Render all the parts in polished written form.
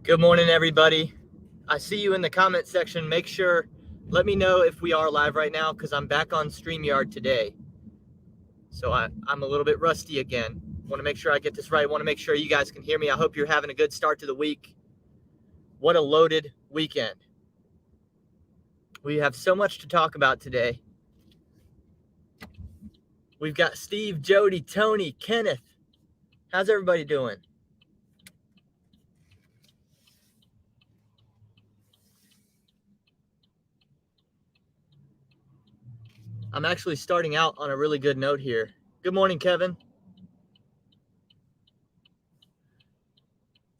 Good morning, everybody. I see you in the comment section. Make sure, let me know if we are live right now because I'm back on StreamYard today. So I'm a little bit rusty again. Want to make sure I get this right. Want to make sure you guys can hear me. I hope you're having a good start to the week. What a loaded weekend. We have so much to talk about today. We've got Steve, Jody, Tony, Kenneth. How's everybody doing? I'm actually starting out on a really good note here. Good morning, Kevin.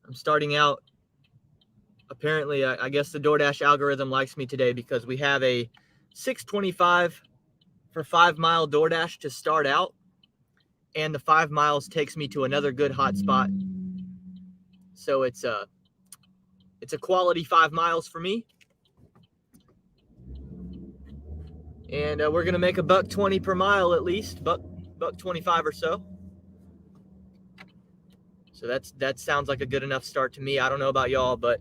I'm starting out. Apparently, I guess the DoorDash algorithm likes me today because we have a $6.25 for 5 mile DoorDash to start out. And the 5 miles takes me to another good hot spot. So it's a quality 5 miles for me. And we're going to make $1.20 per mile at least, $1.25 or so. So that sounds like a good enough start to me. I don't know about y'all, but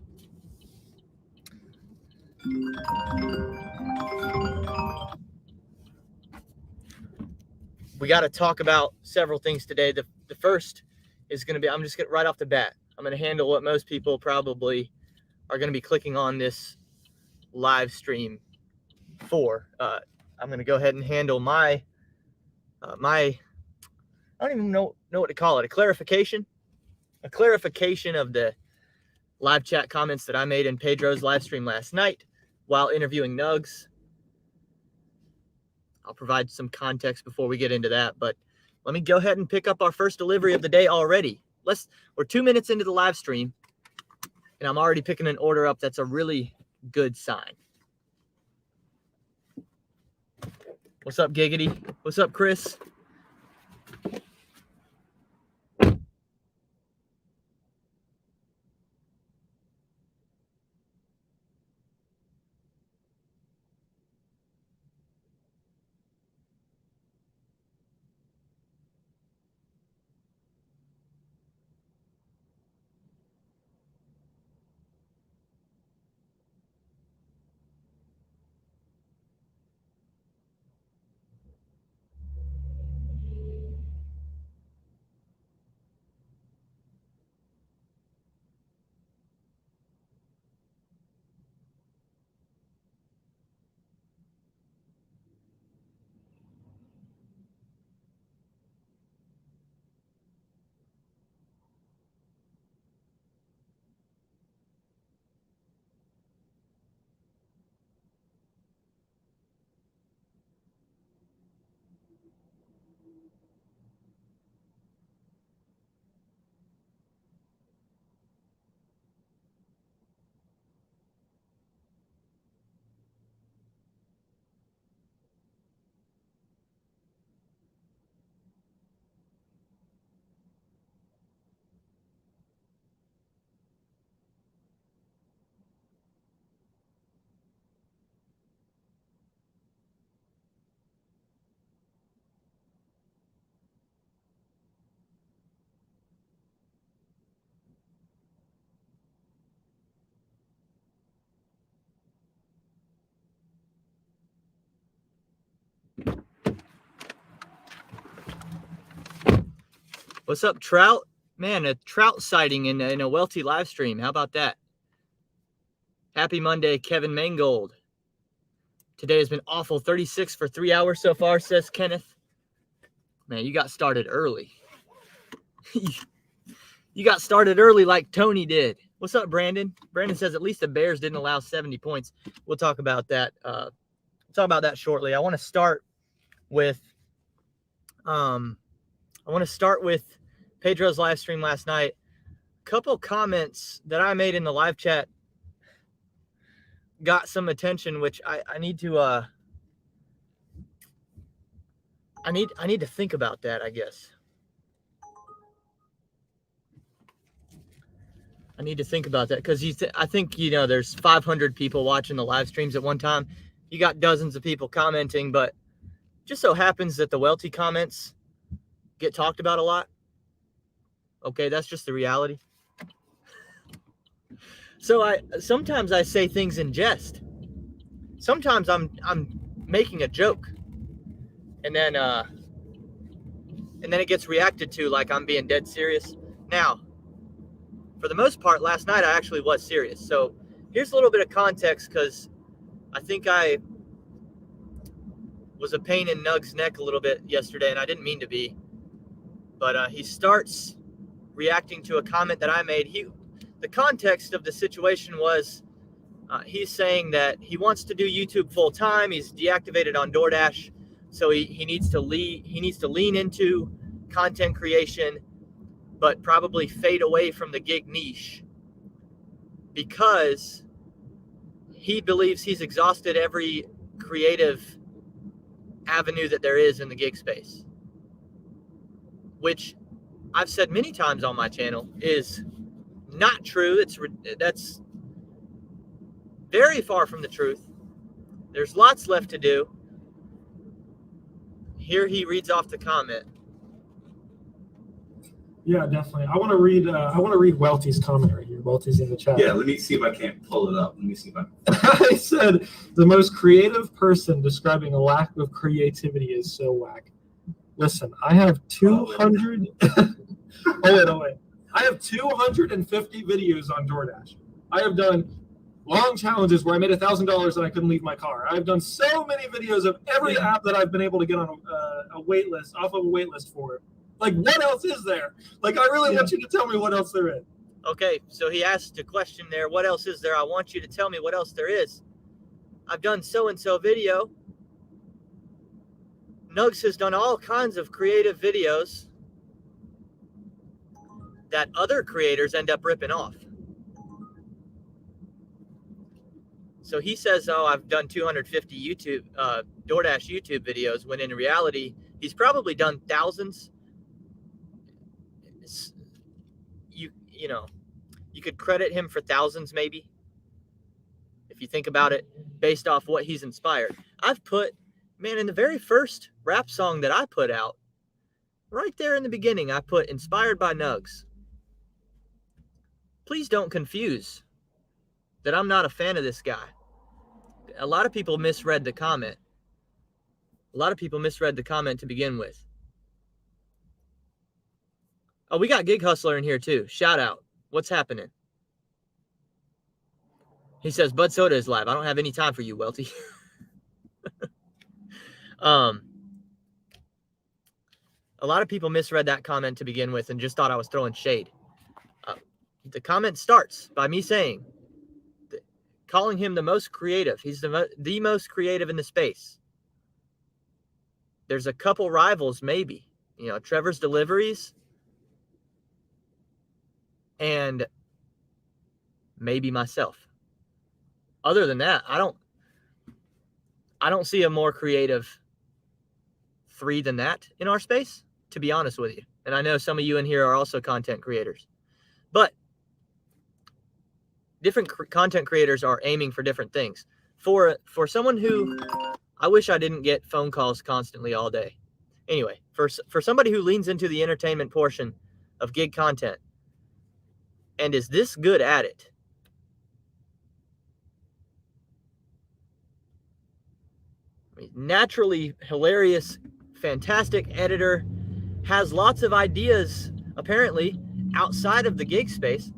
we got to talk about several things today. The first is going to be, I'm just getting right off the bat, I'm going to handle what most people probably are going to be clicking on this live stream for. I'm going to go ahead and handle my I don't even know what to call it, a clarification of the live chat comments that I made in Pedro's live stream last night while interviewing Nuggs. I'll provide some context before we get into that, but let me go ahead and pick up our first delivery of the day already. We're 2 minutes into the live stream, and I'm already picking an order up. That's a really good sign. What's up, Giggity? What's up, Chris? What's up, Trout? Man, a trout sighting in a UUELTE live stream. How about that? Happy Monday, Kevin Mangold. Today has been awful. 36 for 3 hours so far, says Kenneth. Man, you got started early. You got started early like Tony did. What's up, Brandon? Brandon says at least the Bears didn't allow 70 points. We'll talk about that. Shortly. I want to start with Pedro's live stream last night. A couple comments that I made in the live chat got some attention, which I need to I need to think about that, I guess. I need to think about that because I think, there's 500 people watching the live streams at one time. You got dozens of people commenting, but just so happens that the UUELTE comments get talked about a lot. Okay, that's just the reality. So sometimes I say things in jest. Sometimes I'm making a joke, and then it gets reacted to like I'm being dead serious. Now, for the most part, last night I actually was serious. So here's a little bit of context, because I think I was a pain in Nuggs' neck a little bit yesterday, and I didn't mean to be. But he starts reacting to a comment that I made. The context of the situation was he's saying that he wants to do YouTube full time. He's deactivated on DoorDash, so he needs to lean into content creation, but probably fade away from the gig niche, because he believes he's exhausted every creative avenue that there is in the gig space, which I've said many times on my channel is not true. That's very far from the truth. There's lots left to do. Here he reads off the comment. Yeah, definitely. I want to read UUELTE's comment right here. UUELTE's in the chat. Yeah, let me see if I can't pull it up. Let me see if I can. I said the most creative person describing a lack of creativity is so whack. Listen, I have 200. Oh wait. I have 250 videos on DoorDash. I have done long challenges where I made $1,000 and I couldn't leave my car. I've done so many videos of every app that I've been able to get on a wait list, off of a wait list for. Like, what else is there? Like, I really want you to tell me what else there is. Okay, so he asked a question there. What else is there? I want you to tell me what else there is. I've done so-and-so video. Nuggs has done all kinds of creative videos that other creators end up ripping off. So he says, oh, I've done 250 DoorDash YouTube videos, when in reality, he's probably done thousands. You could credit him for thousands, maybe, if you think about it, based off what he's inspired. I've put, in the very first rap song that I put out, right there in the beginning, I put inspired by Nuggs. Please don't confuse that I'm not a fan of this guy. A lot of people misread the comment. To begin with. Oh, we got Gig Hustler in here too. Shout out. What's happening? He says, Bud Soda is live. I don't have any time for you, Welty. A lot of people misread that comment to begin with and just thought I was throwing shade. The comment starts by me saying, calling him the most creative. He's the most creative in the space. There's a couple rivals, maybe. Trevor's Deliveries and maybe myself. Other than that, I don't see a more creative three than that in our space, to be honest with you. And I know some of you in here are also content creators. But different content creators are aiming for different things. For someone who, I wish I didn't get phone calls constantly all day. Anyway, for somebody who leans into the entertainment portion of gig content and is this good at it, naturally hilarious, fantastic editor, has lots of ideas, apparently, outside of the gig space.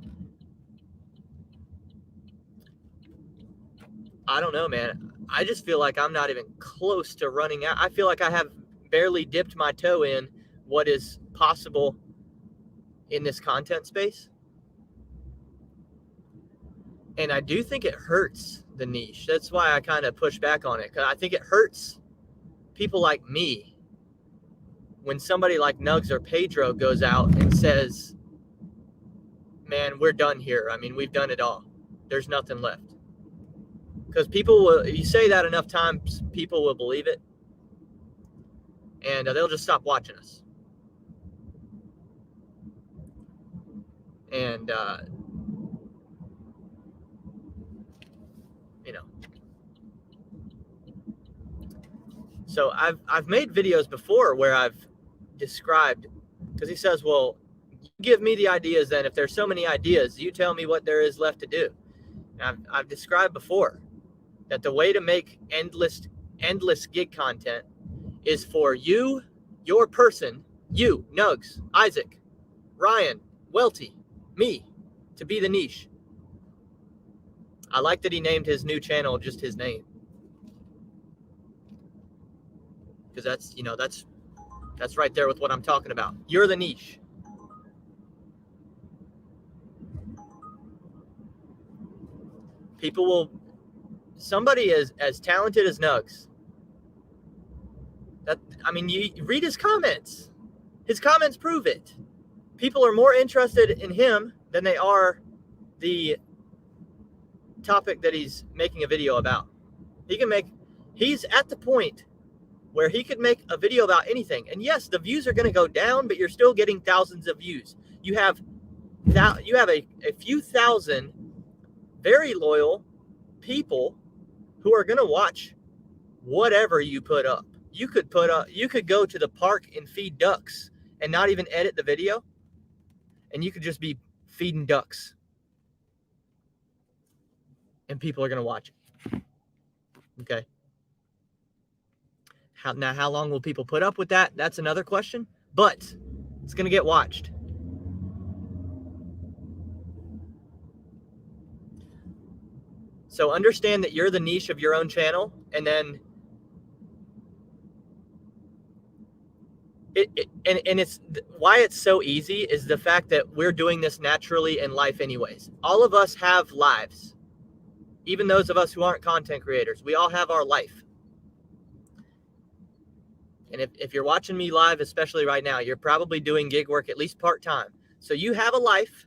I don't know, man. I just feel like I'm not even close to running out. I feel like I have barely dipped my toe in what is possible in this content space. And I do think it hurts the niche. That's why I kind of push back on it, because I think it hurts people like me when somebody like Nuggs or Pedro goes out and says, man, we're done here. We've done it all. There's nothing left. Because people will, if you say that enough times, people will believe it. And they'll just stop watching us. And, So I've made videos before where I've described, because he says, well, you give me the ideas then. If there's so many ideas, you tell me what there is left to do. I've described before that the way to make endless gig content is for you, your person, you, Nuggs, Isaac, Ryan, Welty, me, to be the niche. I like that he named his new channel just his name. Because that's, you know, that's right there with what I'm talking about. You're the niche. People will, somebody as talented as Nuggs, that, I mean, you read his comments. His comments prove it. People are more interested in him than they are the topic that he's making a video about. He's at the point where he could make a video about anything. And yes, the views are going to go down, but you're still getting thousands of views. You have a few thousand very loyal people who are going to watch whatever you put up. You could go to the park and feed ducks and not even edit the video, and you could just be feeding ducks, and people are going to watch it. Okay. How long will people put up with that? That's another question, but it's going to get watched. So understand that you're the niche of your own channel, and then it's why it's so easy is the fact that we're doing this naturally in life anyways. All of us have lives. Even those of us who aren't content creators, we all have our life. And if you're watching me live, especially right now, you're probably doing gig work at least part-time. So you have a life,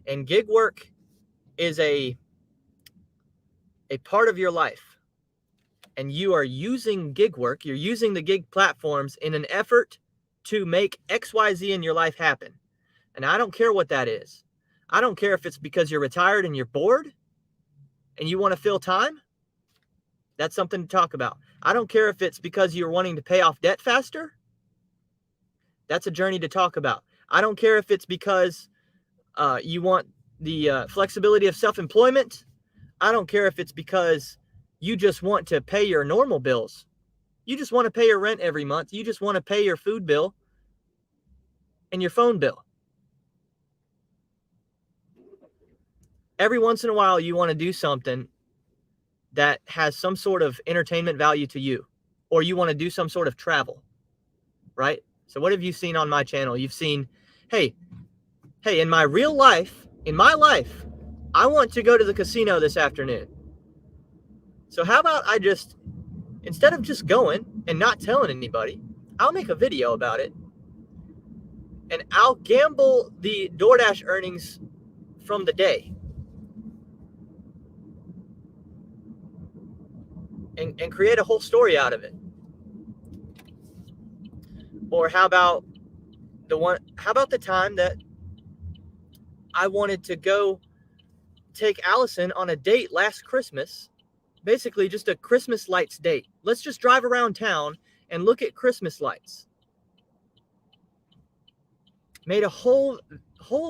and gig work is a part of your life. And you are using gig work, you're using the gig platforms in an effort to make XYZ in your life happen. And I don't care what that is. I don't care if it's because you're retired and you're bored and you want to fill time. That's something to talk about. I don't care if it's because you're wanting to pay off debt faster. That's a journey to talk about. I don't care if it's because you want the flexibility of self-employment. I don't care if it's because you just want to pay your normal bills. You just want to pay your rent every month. You just want to pay your food bill and your phone bill. Every once in a while, you want to do something that has some sort of entertainment value to you, or you want to do some sort of travel, right? So what have you seen on my channel? You've seen, hey, in my real life, I want to go to the casino this afternoon. So how about I just, instead of just going and not telling anybody, I'll make a video about it, and I'll gamble the DoorDash earnings from the day. And create a whole story out of it. Or how about the time that I wanted to go take Allison on a date last Christmas, basically just a Christmas lights date. Let's just drive around town and look at Christmas lights. Made a whole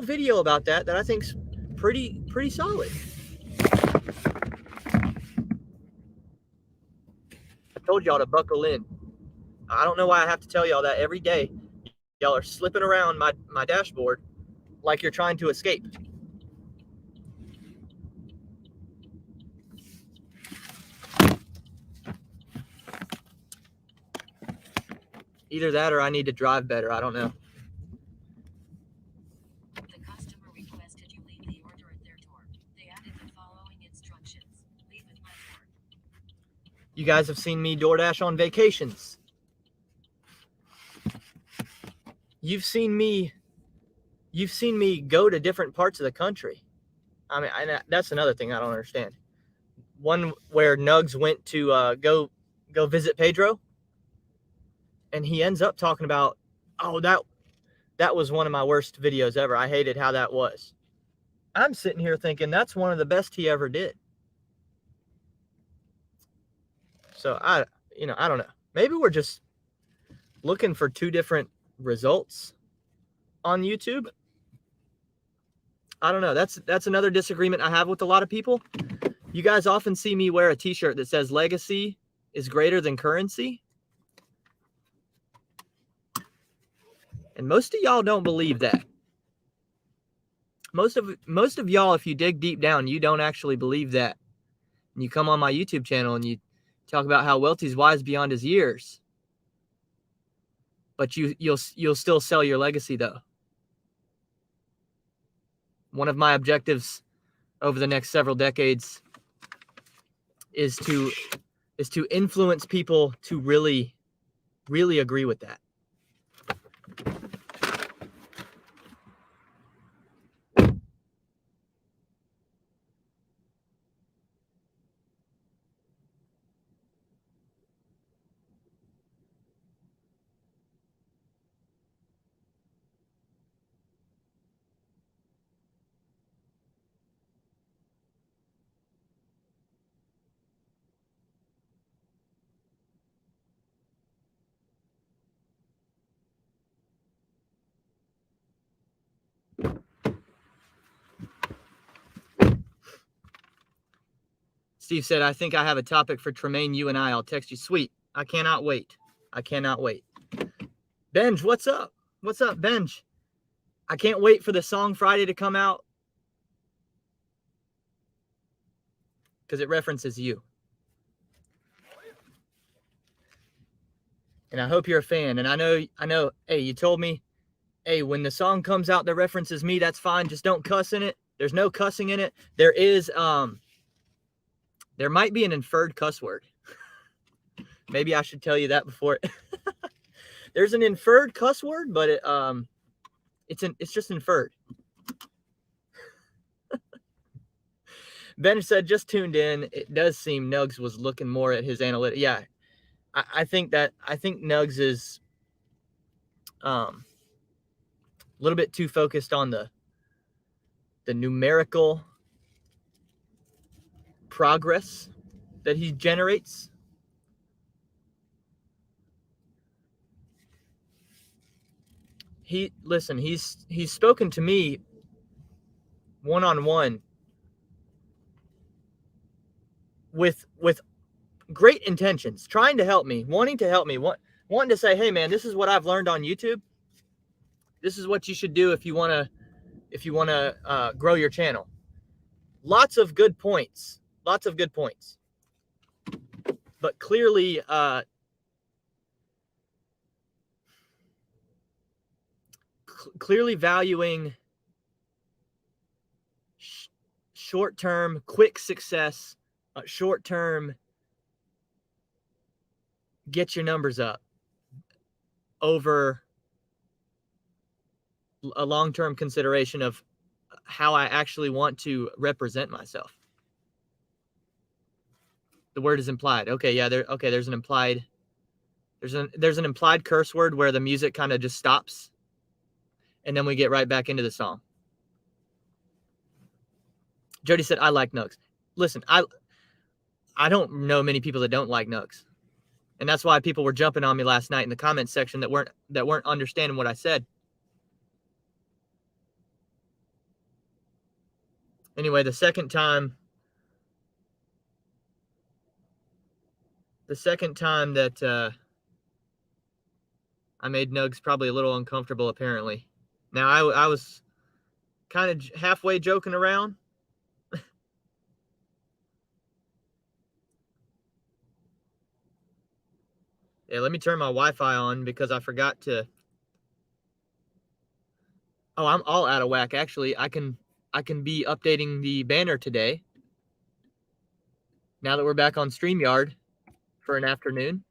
video about that I think's pretty solid. I told y'all to buckle in. I don't know why I have to tell y'all that every day. Y'all are slipping around my dashboard like you're trying to escape. Either that or I need to drive better. I don't know. The customer requested you leave the order at their door. They added the following instructions. Leave at my door. You guys have seen me DoorDash on vacations. You've seen me go to different parts of the country. I mean, that's another thing I don't understand. One where Nuggs went to go visit Pedro, and he ends up talking about, oh, that was one of my worst videos ever. I hated how that was. I'm sitting here thinking that's one of the best he ever did. So I don't know. Maybe we're just looking for two different results on YouTube. I don't know. That's another disagreement I have with a lot of people. You guys often see me wear a t-shirt that says legacy is greater than currency. And most of y'all don't believe that. Most of y'all, if you dig deep down, you don't actually believe that. And you come on my YouTube channel and you talk about how Welty's wise beyond his years. But you'll still sell your legacy though. One of my objectives over the next several decades is to influence people to really, really agree with that. Steve said, I think I have a topic for Tremaine, you and I. I'll text you. Sweet. I cannot wait. I cannot wait. Benj, what's up? What's up, Benj? I can't wait for the song Friday to come out because it references you. And I hope you're a fan. And I know, hey, you told me, hey, when the song comes out that references me, that's fine. Just don't cuss in it. There's no cussing in it. There is, there might be an inferred cuss word. Maybe I should tell you that before. There's an inferred cuss word, but it's just inferred. Ben said, just tuned in. It does seem Nuggs was looking more at his analytics. Yeah, I think Nuggs is a little bit too focused on the numerical progress that he generates. He's spoken to me one-on-one with great intentions, trying to help me, wanting to help me, wanting to say, hey man, this is what I've learned on YouTube. This is what you should do if you want to grow your channel. Lots of good points. But clearly, clearly valuing short-term, quick success, short-term, get your numbers up over a long-term consideration of how I actually want to represent myself. The word is implied. Okay, yeah, there's an implied curse word where the music kind of just stops and then we get right back into the song. Jody said, I like Nuggs. Listen, I don't know many people that don't like Nuggs. And that's why people were jumping on me last night in the comments section that weren't understanding what I said. Anyway, the second time that I made Nuggs probably a little uncomfortable, apparently. Now, I was kind of halfway joking around. Yeah, let me turn my Wi-Fi on because I forgot to. Oh, I'm all out of whack. Actually, I can be updating the banner today. Now that we're back on StreamYard for an afternoon.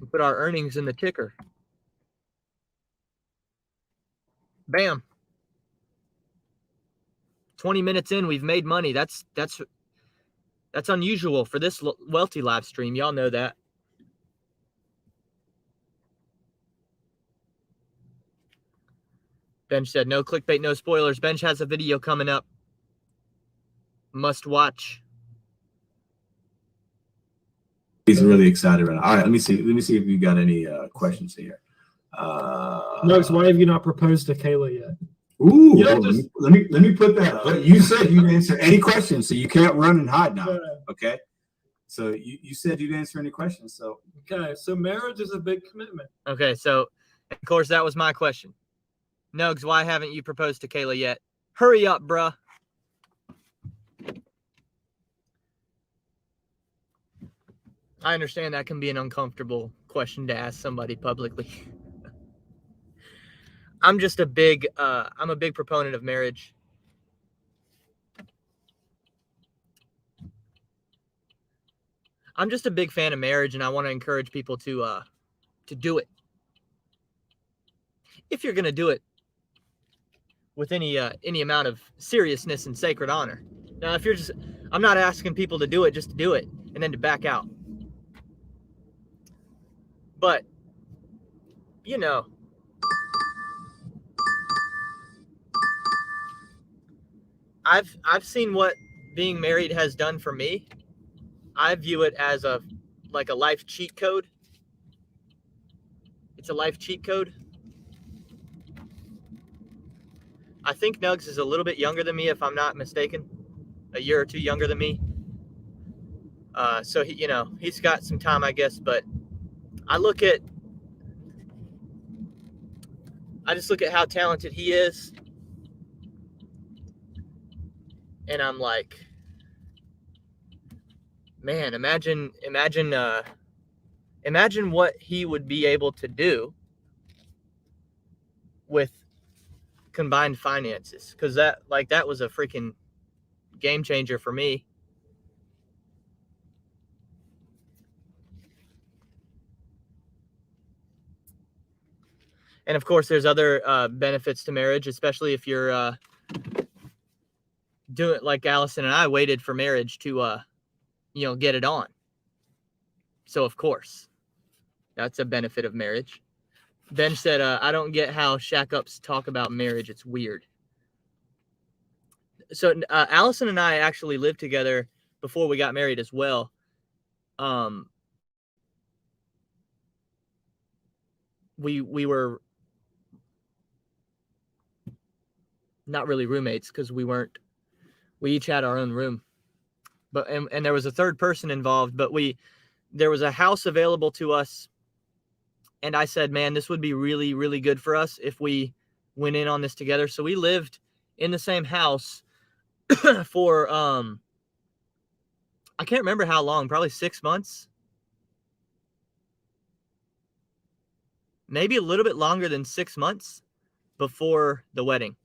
We put our earnings in the ticker. Bam. 20 minutes in, we've made money. That's unusual for this Welty live stream. Y'all know that. Benj said, no clickbait, no spoilers. Benj has a video coming up. Must watch. He's really excited right now. All right, let me see if you got any questions here. Nuggs, why have you not proposed to Kayla yet? Ooh, You don't hold on, just- let me put that up. You said you'd answer any questions, so you can't run and hide now. Okay. So you said you'd answer any questions. So Okay, so marriage is a big commitment. Okay, so of course that was my question. Nuggs, why haven't you proposed to Kayla yet? Hurry up, bruh. I understand that can be an uncomfortable question to ask somebody publicly. I'm just a big proponent of marriage. I'm just a big fan of marriage, and I want to encourage people to do it. If you're gonna do it with any amount of seriousness and sacred honor. Now, if you're just, I'm not asking people to do it just to do it and then to back out. But, you know, I've seen what being married has done for me. I view it as a life cheat code. It's a life cheat code. I think Nuggs is a little bit younger than me, if I'm not mistaken, a year or two younger than me. So he, he's got some time, I guess. But I just look at how talented he is, and I'm like, man, imagine what he would be able to do with combined finances, because that was a freaking game changer for me. And of course, there's other benefits to marriage, especially if you're doing like Allison and I waited for marriage to get it on. So of course, that's a benefit of marriage. Ben said, I don't get how shack-ups talk about marriage. It's weird. So Allison and I actually lived together before we got married as well. We were not really roommates because we each had our own room. But and there was a third person involved, but there was a house available to us. And I said, man, this would be really, really good for us if we went in on this together. So we lived in the same house for, I can't remember how long, probably 6 months. Maybe a little bit longer than 6 months before the wedding.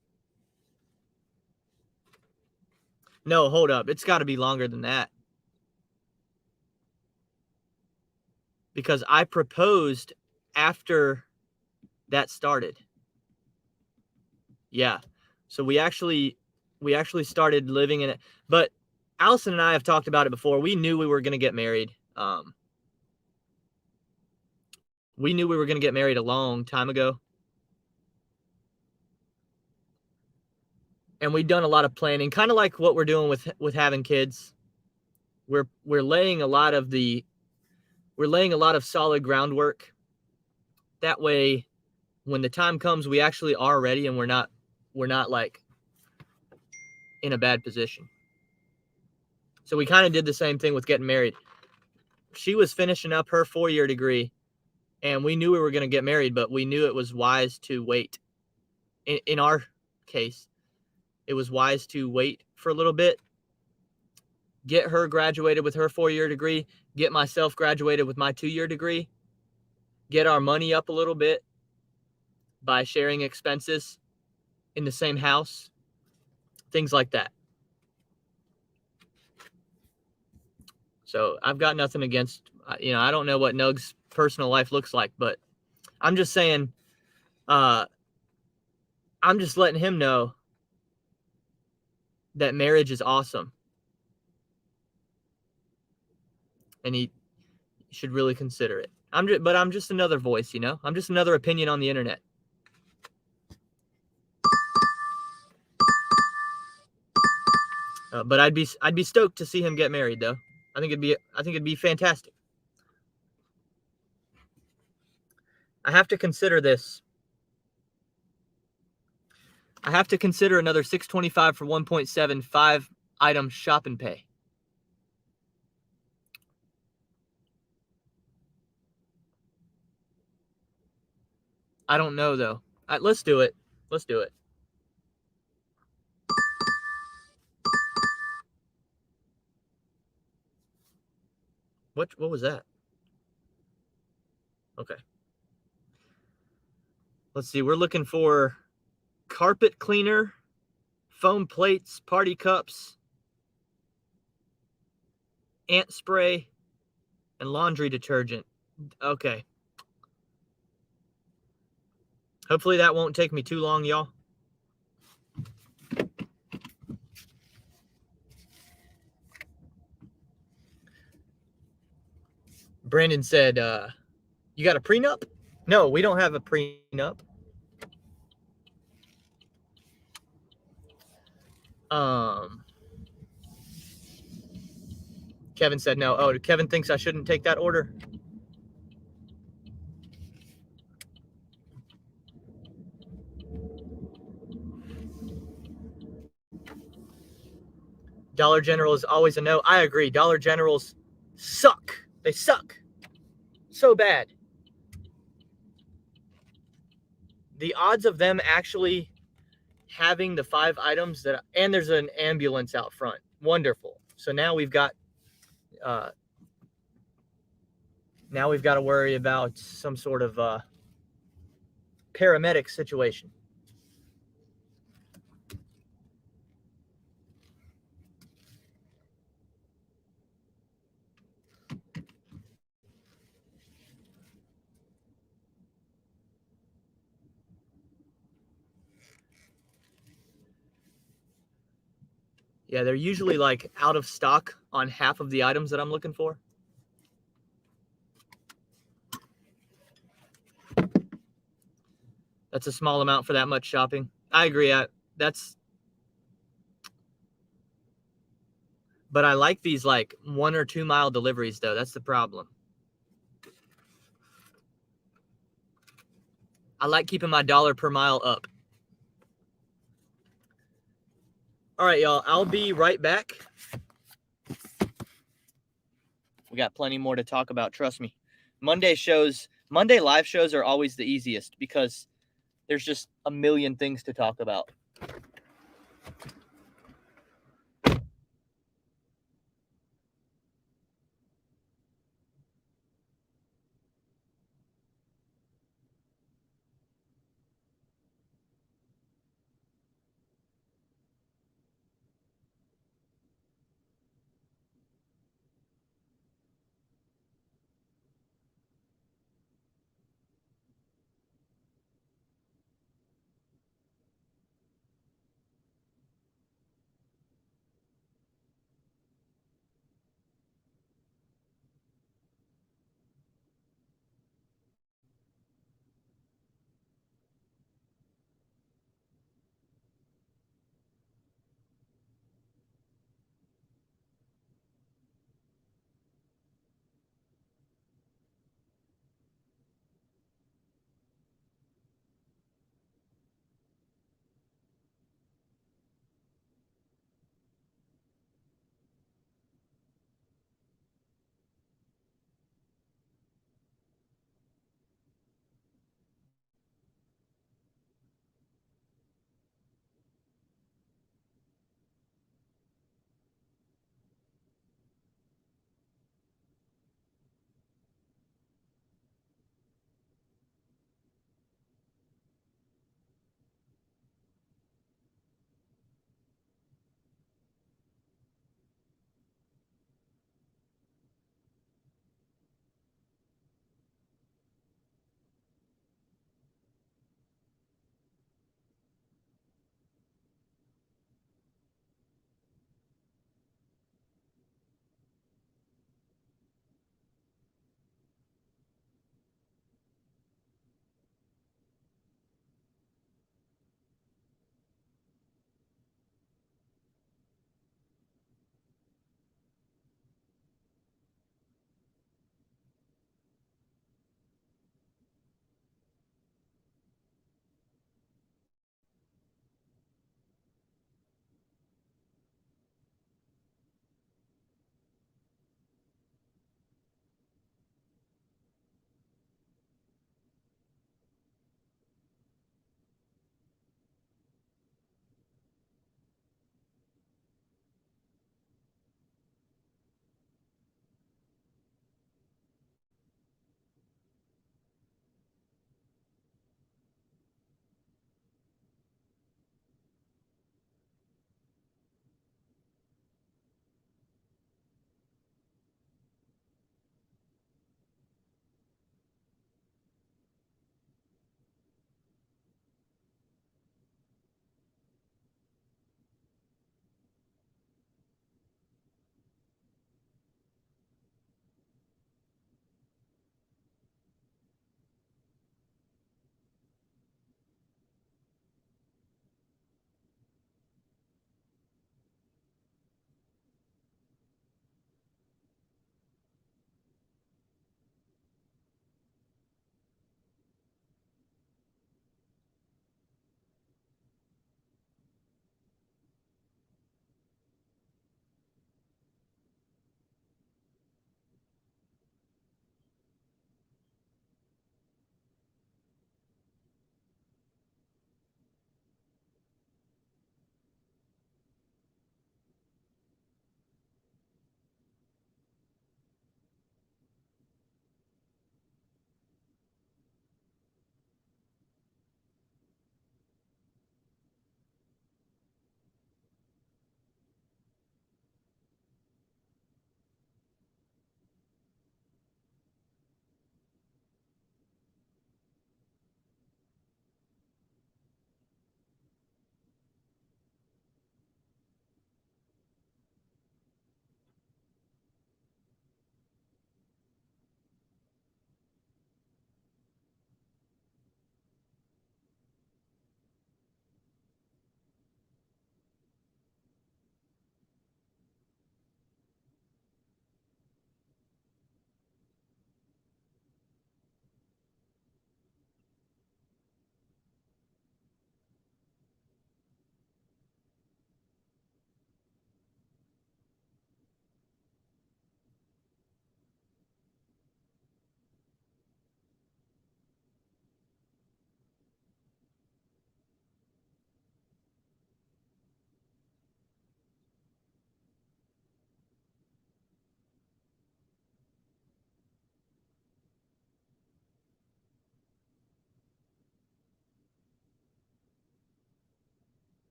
No, hold up. It's got to be longer than that. Because I proposed after that started. Yeah. So we actually started living in it. But Allison and I have talked about it before. We knew we were going to get married. We knew we were going to get married a long time ago. And we'd done a lot of planning, kind of like what we're doing with having kids. We're laying a lot of solid groundwork. That way, when the time comes, we actually are ready and we're not like in a bad position. So we kind of did the same thing with getting married. She was finishing up her 4-year degree, and we knew we were going to get married, but we knew it was wise to wait. In our case, it was wise to wait for a little bit, get her graduated with her 4-year degree, get myself graduated with my 2-year degree, get our money up a little bit by sharing expenses in the same house, things like that. So I've got nothing against, I don't know what Nuggs' personal life looks like, but I'm just saying, I'm just letting him know that marriage is awesome. And he should really consider it. But I'm just another voice, I'm just another opinion on the internet. But I'd be stoked to see him get married, though. I think it'd be fantastic. I have to consider this. I have to consider another $6.25 for 1.75 item shop and pay. I don't know though. Let's do it. Let's do it. What was that? Okay. Let's see. We're looking for carpet cleaner, foam plates, party cups, ant spray, and laundry detergent. Okay. Hopefully that won't take me too long, y'all. Brandon said, you got a prenup? No, we don't have a prenup. Kevin said no. Oh, Kevin thinks I shouldn't take that order. Dollar General is always a no. I agree. Dollar Generals suck. They suck. So bad. The odds of them actually having the 5 items that, and there's an ambulance out front. Wonderful. So now we've got to worry about some sort of paramedic situation. Yeah, they're usually like out of stock on half of the items that I'm looking for. That's a small amount for that much shopping. I agree. But I like these like 1 or 2 mile deliveries though. That's the problem. I like keeping my dollar per mile up. All right, y'all. I'll be right back. We got plenty more to talk about. Trust me. Monday live shows are always the easiest because there's just a million things to talk about.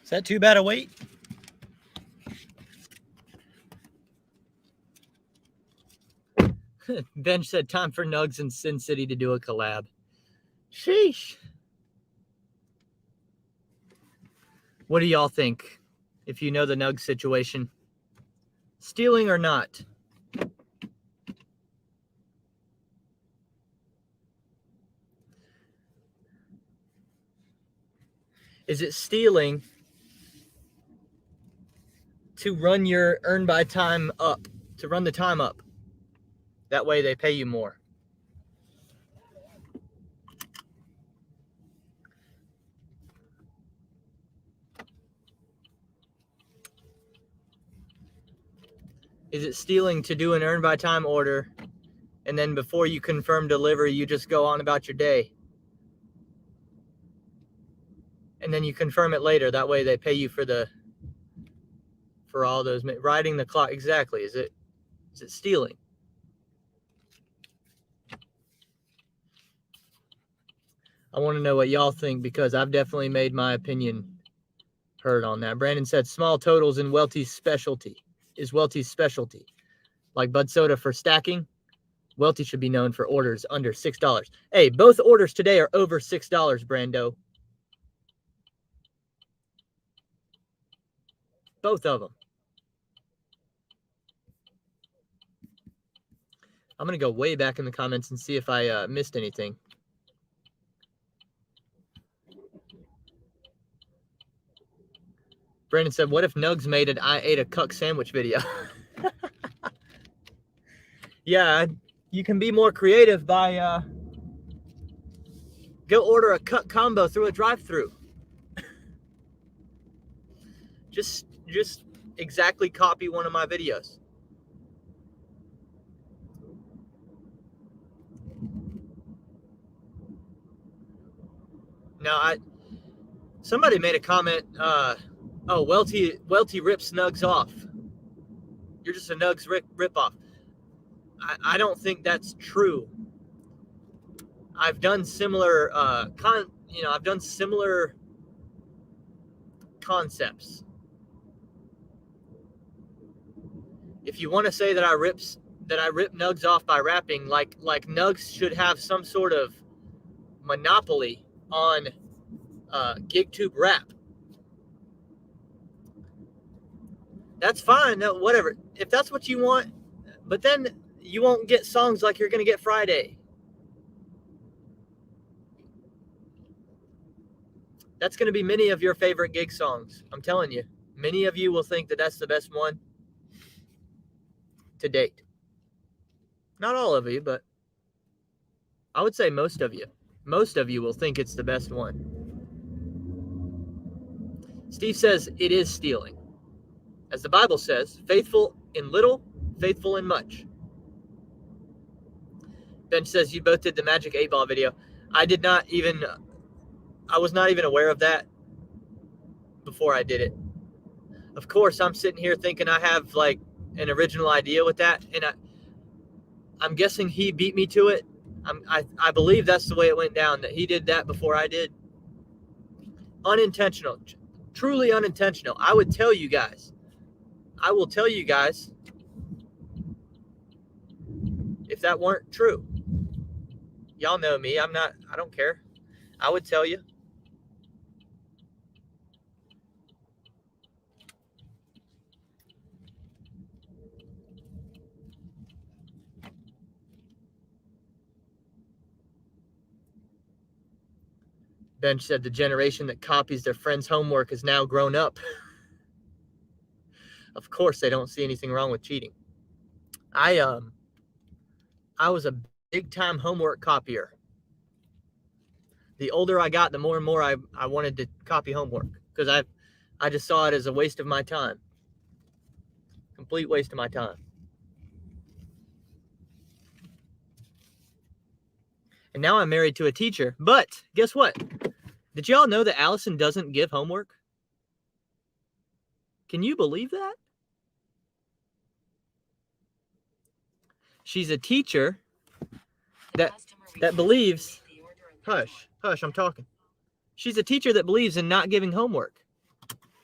Is that too bad a wait? Ben said time for Nuggs and Sin City to do a collab. Sheesh. What do y'all think? If you know the Nuggs situation. Stealing or not? Is it stealing to run your earn by time up? To run the time up? That way they pay you more. Is it stealing to do an earn by time order and then before you confirm delivery, you just go on about your day? And then you confirm it later. That way they pay you for all those riding the clock. Exactly. Is it stealing? I want to know what y'all think because I've definitely made my opinion heard on that. Brandon said small totals in Welty's specialty. Is Welty's specialty. Like Bud Soda for stacking, Welty should be known for orders under $6. Hey, both orders today are over $6, Brando. Both of them. I'm going to go way back in the comments and see if I missed anything. Brandon said, what if Nuggs made an I ate a cuck sandwich video? Yeah, you can be more creative by go order a cuck combo through a drive-thru. Just exactly copy one of my videos. Now, somebody made a comment, oh, Welty rips Nuggs off. You're just a Nuggs rip-off. I don't think that's true. I've done similar I've done similar concepts. If you want to say that I rip Nuggs off by rapping, like Nuggs should have some sort of monopoly on GigTube rap. That's fine. No, whatever. If that's what you want, but then you won't get songs like you're going to get Friday. That's going to be many of your favorite gig songs. I'm telling you. Many of you will think that that's the best one to date. Not all of you, but I would say most of you. Most of you will think it's the best one. Steve says it is stealing. As the Bible says, faithful in little, faithful in much. Ben says you both did the Magic 8-Ball video. I was not even aware of that before I did it. Of course, I'm sitting here thinking I have like an original idea with that, and I'm guessing he beat me to it. I believe that's the way it went down, that he did that before I did. Unintentional. Truly unintentional. I will tell you guys if that weren't true. Y'all know me. I don't care. I would tell you. Ben said the generation that copies their friends' homework is now grown up. Of course, they don't see anything wrong with cheating. I was a big-time homework copier. The older I got, the more and more I wanted to copy homework because I just saw it as a waste of my time. Complete waste of my time. And now I'm married to a teacher. But guess what? Did y'all know that Allison doesn't give homework? Can you believe that? She's a teacher that believes. Hush, I'm talking. She's a teacher that believes in not giving homework.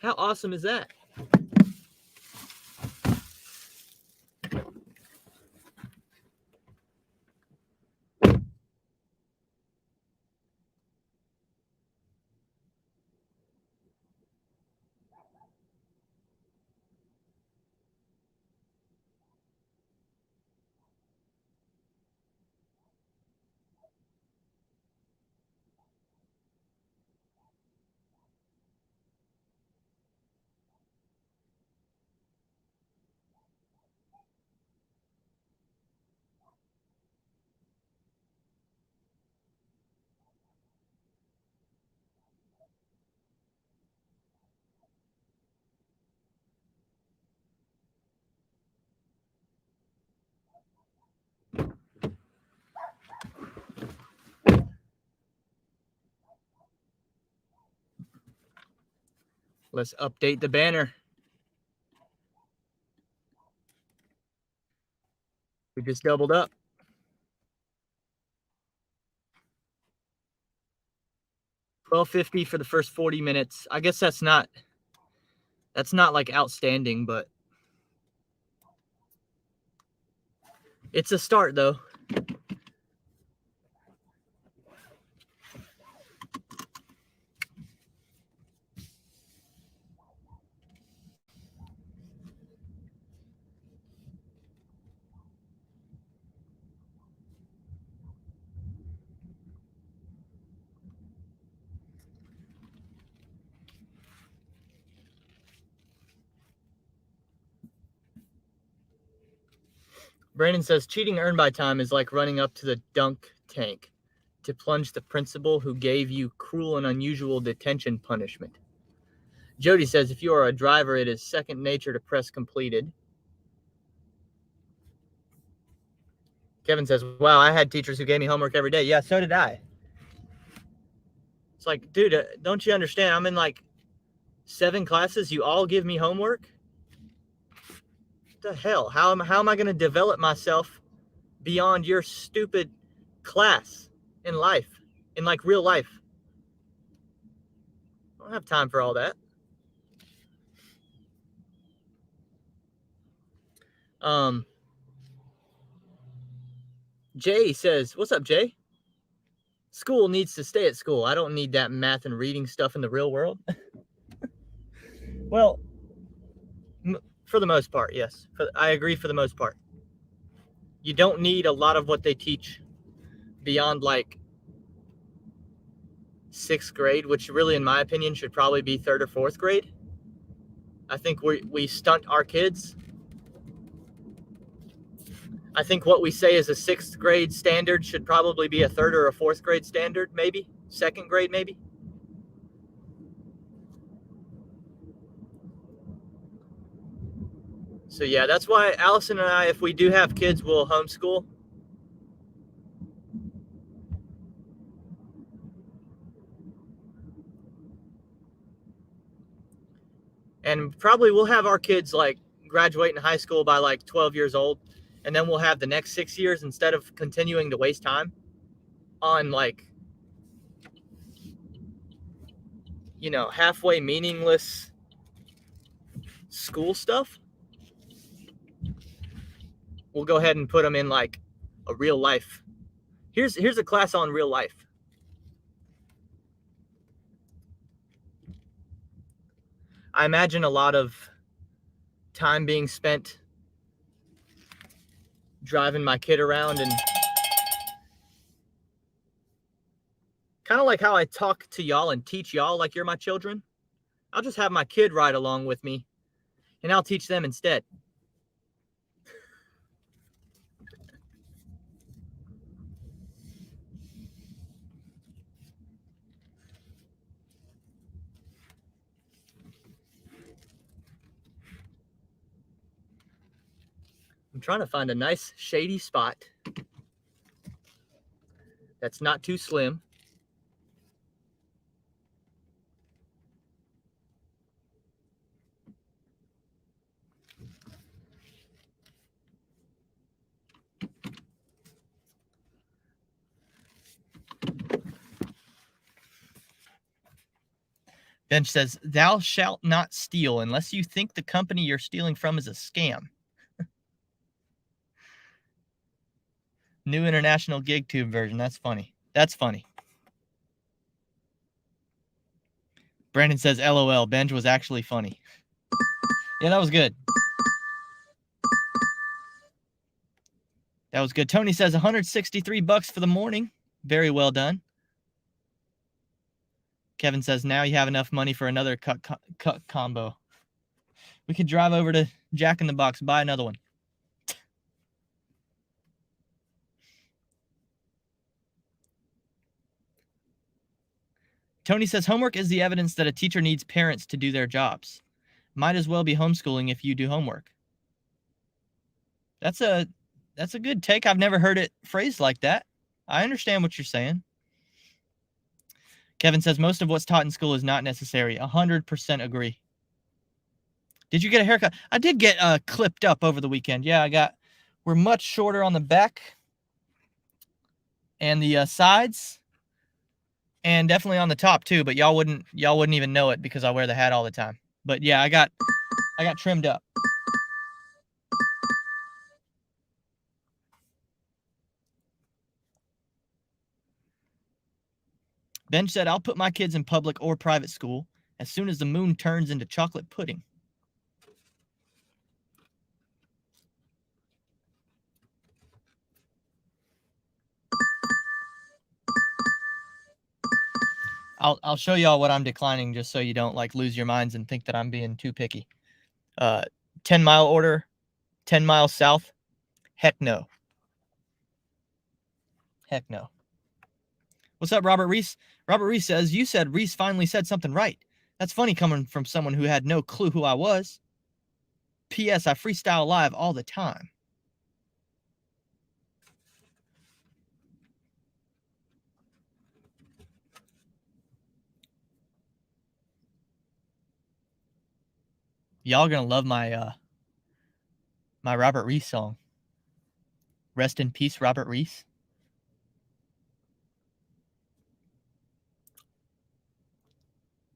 How awesome is that? Let's update the banner. We just doubled up. $12.50 for the first 40 minutes. I guess that's not like outstanding, but it's a start though. Brandon says cheating earned by time is like running up to the dunk tank to plunge the principal who gave you cruel and unusual detention punishment. Jody says if you are a driver, it is second nature to press completed. Kevin says, wow, I had teachers who gave me homework every day. Yeah, so did I. It's like, dude, don't you understand? I'm in like 7 classes. You all give me homework? What the hell? How am I going to develop myself beyond your stupid class in life, in like real life? I don't have time for all that. Jay says, what's up, Jay? School needs to stay at school. I don't need that math and reading stuff in the real world. Well, for the most part, yes. I agree for the most part. You don't need a lot of what they teach beyond like 6th grade, which really, in my opinion, should probably be 3rd or 4th grade. I think we stunt our kids. I think what we say is a 6th grade standard should probably be a 3rd or a 4th grade standard, maybe 2nd grade, maybe. So yeah, that's why Allison and I, if we do have kids, we'll homeschool. And probably we'll have our kids like graduate in high school by like 12 years old. And then we'll have the next 6 years, instead of continuing to waste time on like, you know, halfway meaningless school stuff. We'll go ahead and put them in like a real life. Here's a class on real life. I imagine a lot of time being spent driving my kid around, and kind of like how I talk to y'all and teach y'all like you're my children. I'll just have my kid ride along with me, and I'll teach them instead. I'm trying to find a nice shady spot that's not too slim. Bench says, thou shalt not steal unless you think the company you're stealing from is a scam. New international gig tube version. That's funny. That's funny. Brandon says, LOL, Benj was actually funny. Yeah, that was good. That was good. Tony says $163 for the morning. Very well done. Kevin says, now you have enough money for another cut combo. We could drive over to Jack in the Box, buy another one. Tony says, homework is the evidence that a teacher needs parents to do their jobs. Might as well be homeschooling if you do homework. That's a good take. I've never heard it phrased like that. I understand what you're saying. Kevin says, most of what's taught in school is not necessary. 100% agree. Did you get a haircut? I did get clipped up over the weekend. Yeah, we're much shorter on the back and the sides. And definitely on the top too, but y'all wouldn't even know it because I wear the hat all the time. But yeah, I got trimmed up. Benj said, I'll put my kids in public or private school as soon as the moon turns into chocolate pudding. I'll show y'all what I'm declining just so you don't like lose your minds and think that I'm being too picky. 10-mile order, 10 miles south. Heck no. Heck no. What's up, Robert Reese? Robert Reese says, you said Reese finally said something right. That's funny coming from someone who had no clue who I was. P.S. I freestyle live all the time. Y'all gonna love my my Robert Reese song. Rest in peace, Robert Reese.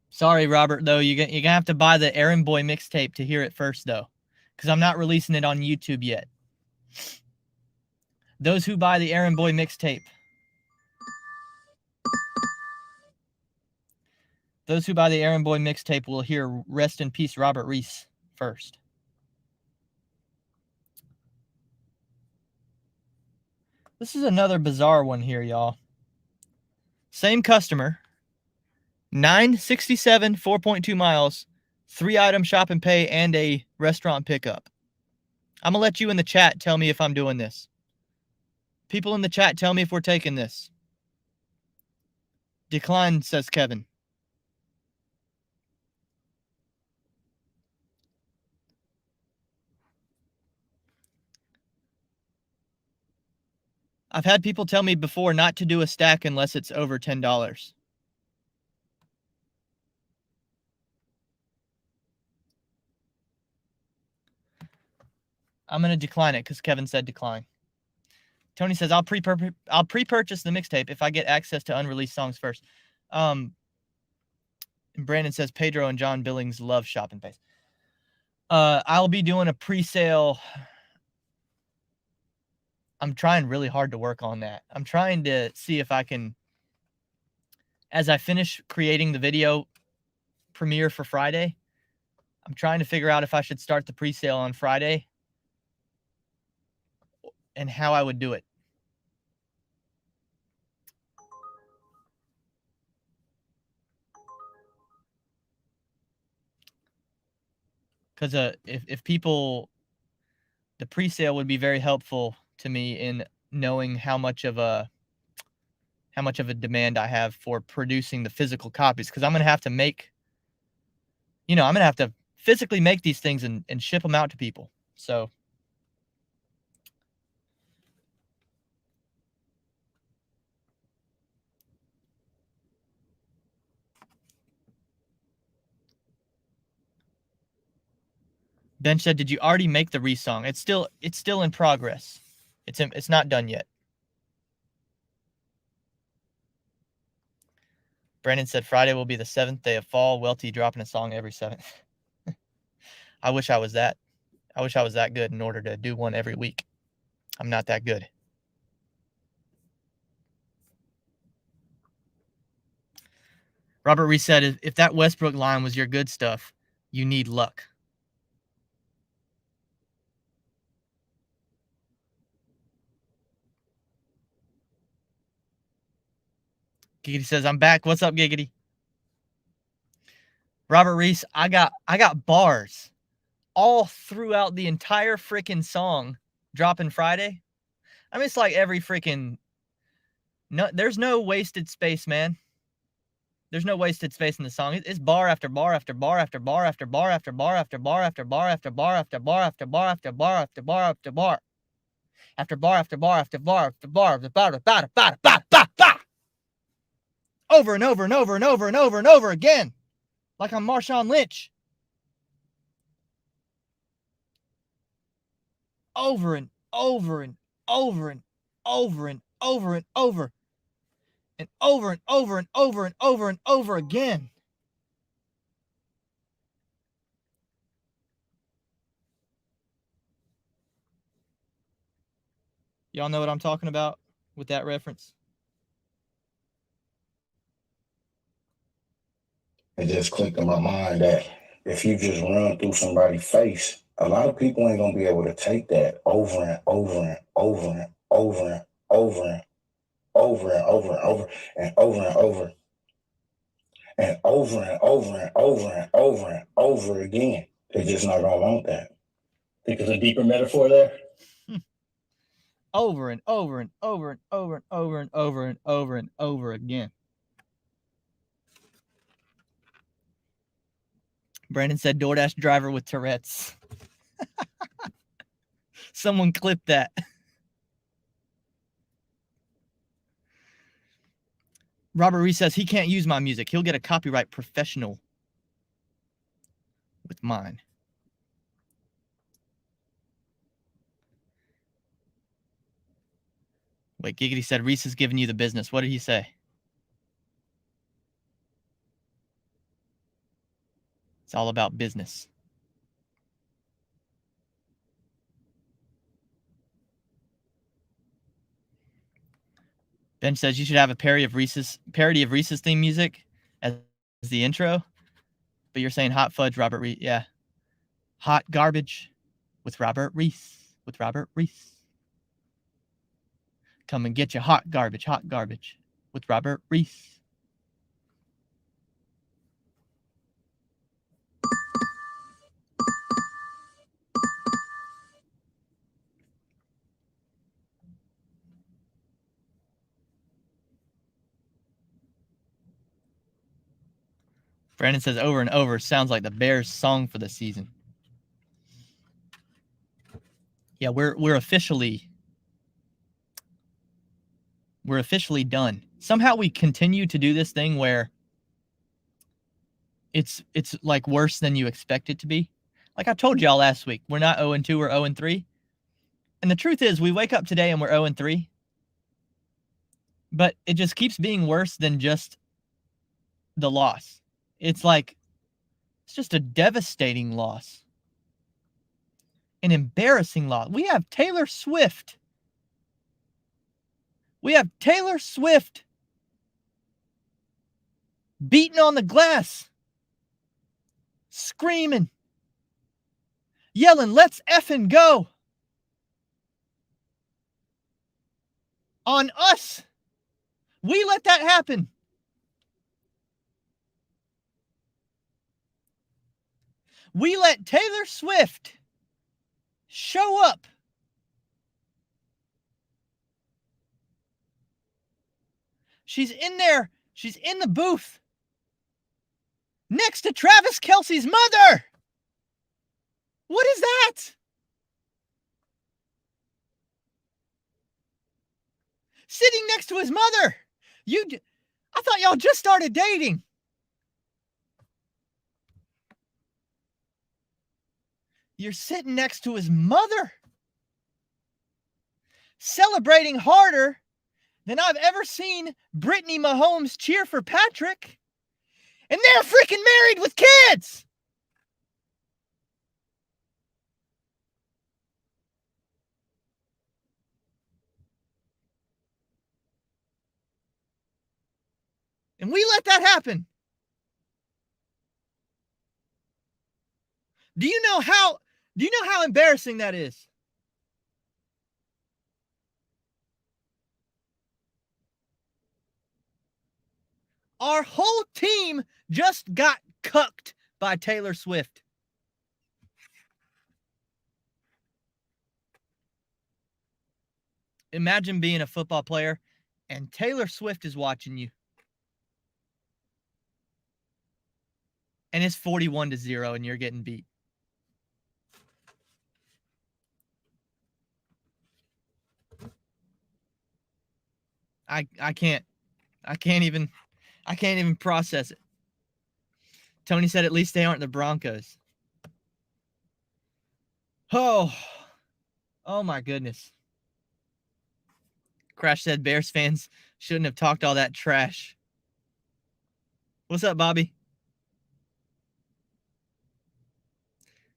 Sorry, Robert, though. You're going to have to buy the Errand Boy mixtape to hear it first, though. Because I'm not releasing it on YouTube yet. Those who buy the Errand Boy mixtape. Those who buy the Errand Boy mixtape will hear Rest in Peace, Robert Reese first. This is another bizarre one here, y'all. Same customer. 967, 4.2 miles, 3-item shop and pay, and a restaurant pickup. I'm going to let you in the chat tell me if I'm doing this. People in the chat, tell me if we're taking this. Decline, says Kevin. I've had people tell me before not to do a stack unless it's over $10. I'm going to decline it because Kevin said decline. Tony says, I'll pre-purchase the mixtape if I get access to unreleased songs first. And Brandon says, Pedro and John Billings love shop and pays. I'll be doing a pre-sale. I'm trying really hard to work on that. I'm trying to see if I can, as I finish creating the video premiere for Friday, I'm trying to figure out if I should start the pre-sale on Friday and how I would do it. Because if people, the pre-sale would be very helpful to me in knowing how much of a demand I have for producing the physical copies. Because I'm going to have to make, I'm going to have to physically make these things and ship them out to people. So. Bench said, did you already make the Reese song? It's still in progress. It's not done yet. Brandon said Friday will be the 7th day of fall. Welty dropping a song every 7th. I wish I was that. I wish I was that good in order to do one every week. I'm not that good. Robert Reese said, if that Westbrook line was your good stuff, you need luck. Giggity says, I'm back. What's up, Giggity? Robert Reese, I got bars all throughout the entire freaking song dropping Friday. I mean, it's like every freaking... No, there's no wasted space, man. There's no wasted space in the song. It's bar after bar after bar after bar after bar after bar after bar after bar after bar after bar after bar after bar after bar after bar after bar after bar after bar after bar after bar over and over and over and over and over and over again, like I'm Marshawn Lynch. Over and over and over and over and over and over. And over and over and over and over and over again. Y'all know what I'm talking about with that reference? It just clicked in my mind that if you just run through somebody's face, a lot of people ain't gonna be able to take that over and over and over and over and over and over and over and over and over and over and over and over and over and over and over again. They're just not gonna want that. Think there's a deeper metaphor there? Over and over and over and over and over and over and over and over again. Brandon said DoorDash driver with Tourette's. Someone clipped that. Robert Reese says he can't use my music. He'll get a copyright professional with mine. Wait, Giggity said Reese is giving you the business. What did he say? It's all about business. Ben says you should have a parody of Reese's theme music as the intro. But you're saying hot fudge, Robert Reese. Yeah. Hot garbage with Robert Reese. With Robert Reese. Come and get your hot garbage with Robert Reese. Brandon says over and over sounds like the Bears song for the season. Yeah, we're officially done. Somehow we continue to do this thing where it's like worse than you expect it to be. Like I told y'all last week, we're not 0-2, we're 0-3. And the truth is we wake up today and we're 0-3. But it just keeps being worse than just the loss. It's like, it's just a devastating loss. An embarrassing loss. We have Taylor Swift. Beating on the glass. Screaming. Yelling, let's effing go. On us. We let that happen. We let Taylor Swift show up she's in there. She's in the booth next to Travis Kelce's mother. What is that? Sitting next to his mother. I thought y'all just started dating. You're sitting next to his mother. Celebrating harder than I've ever seen Brittany Mahomes cheer for Patrick. And they're freaking married with kids. And we let that happen. Do you know how embarrassing that is? Our whole team just got cucked by Taylor Swift. Imagine being a football player and Taylor Swift is watching you. And it's 41-0 and you're getting beat. I can't even process it. Tony said at least they aren't the Broncos. Oh my goodness. Crash said Bears fans shouldn't have talked all that trash. What's up, Bobby?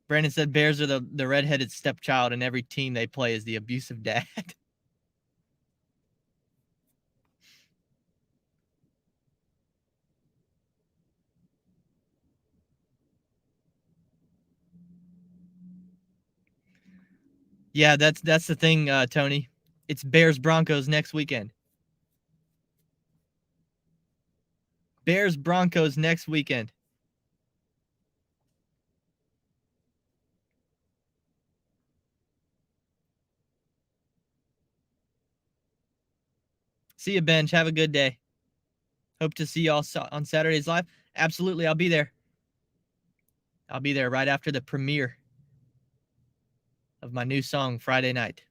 Brandon said Bears are the redheaded stepchild and every team they play is the abusive dad. Yeah, that's the thing, Tony. It's Bears Broncos next weekend. Bears Broncos next weekend. See you, Benj. Have a good day. Hope to see y'all on Saturday's live. Absolutely, I'll be there. I'll be there right after the premiere of my new song, Friday night.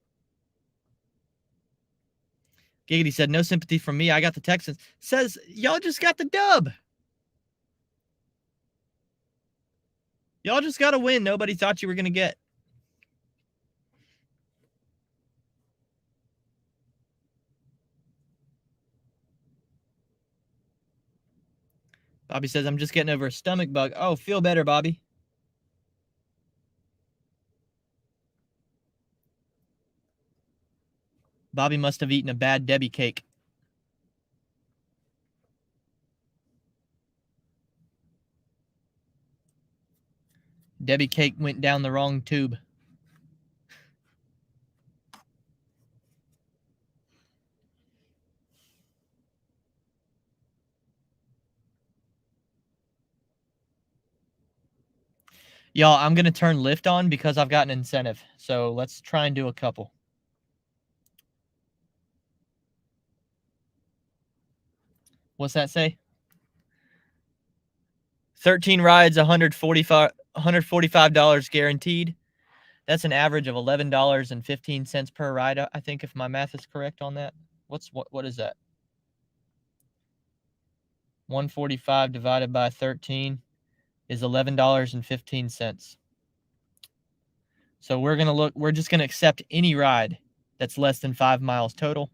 Giggity said, no sympathy from me. I got the Texans. Says, y'all just got the dub. Y'all just got a win nobody thought you were going to get. Bobby says, I'm just getting over a stomach bug. Oh, feel better, Bobby. Bobby must have eaten a bad Debbie cake. Debbie cake went down the wrong tube. Y'all, I'm going to turn Lyft on because I've got an incentive. So let's try and do a couple. What's that say? 13 rides, $145 guaranteed. That's an average of $11.15 per ride, I think, if my math is correct on that. What is that? 145 divided by 13 is $11.15. So we're just going to accept any ride that's less than 5 miles total.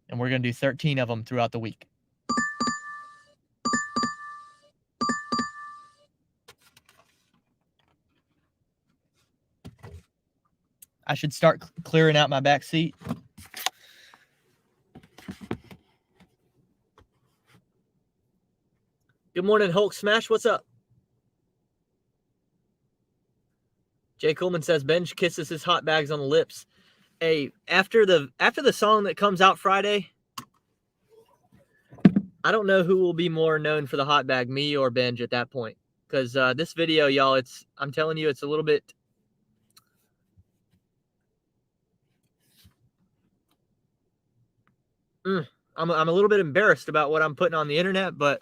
And we're going to do 13 of them throughout the week. I should start clearing out my back seat. Good morning, Hulk Smash. What's up? Jay Coleman says Benj kisses his hot bags on the lips. Hey, after the song that comes out Friday, I don't know who will be more known for the hot bag, me or Benj at that point. Because this video, y'all, I'm telling you, it's a little bit. I'm a little bit embarrassed about what I'm putting on the internet, but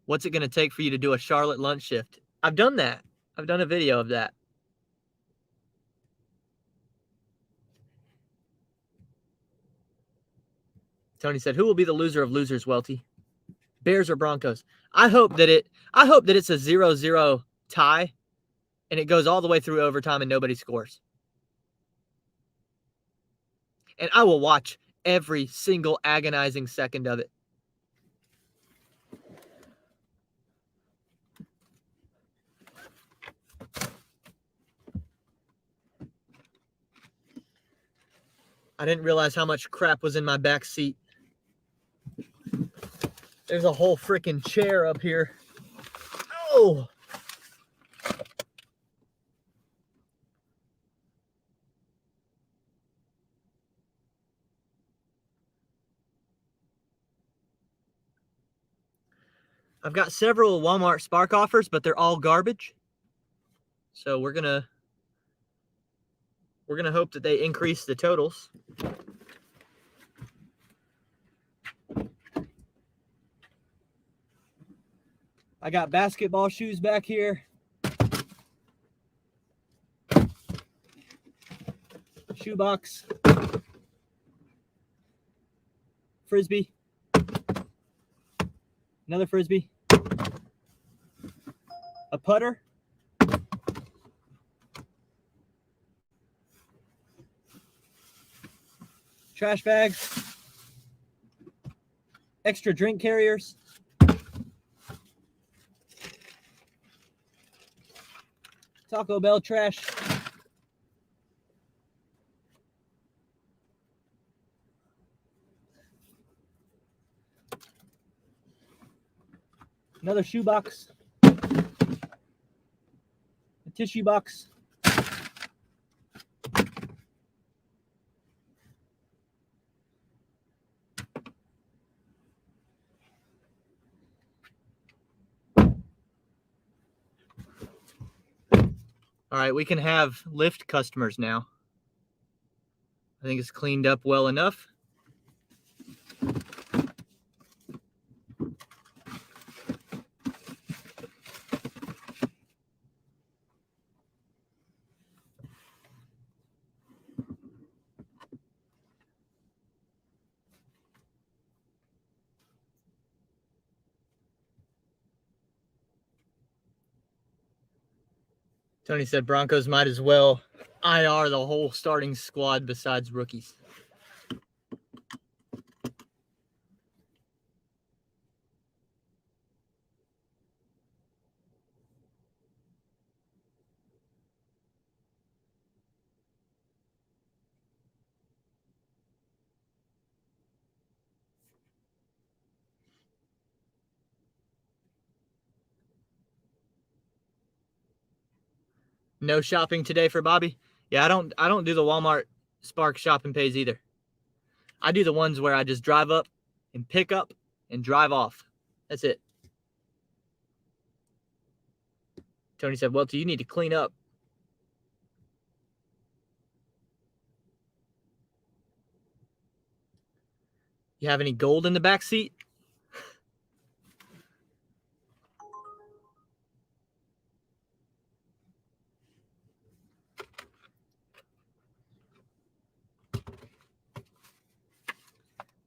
what's it going to take for you to do a Charlotte lunch shift? I've done that. I've done a video of that. Tony said, who will be the loser of losers, Welty? Bears or Broncos. I hope that it's a 0-0 tie and it goes all the way through overtime and nobody scores. And I will watch every single agonizing second of it. I didn't realize how much crap was in my back seat. There's a whole freaking chair up here. Oh! I've got several Walmart Spark offers, but they're all garbage. So we're gonna hope that they increase the totals. I got basketball shoes back here. Shoebox. Frisbee. Another Frisbee. A putter. Trash bags. Extra drink carriers. Taco Bell trash. Another shoebox. A tissue box. All right, we can have Lyft customers now. I think it's cleaned up well enough. Tony said Broncos might as well IR the whole starting squad besides rookies. No shopping today for Bobby. Yeah, I don't do the Walmart Spark shopping pays either. I do the ones where I just drive up and pick up and drive off. That's it. Tony said, "Well, do you need to clean up?" You have any gold in the back seat?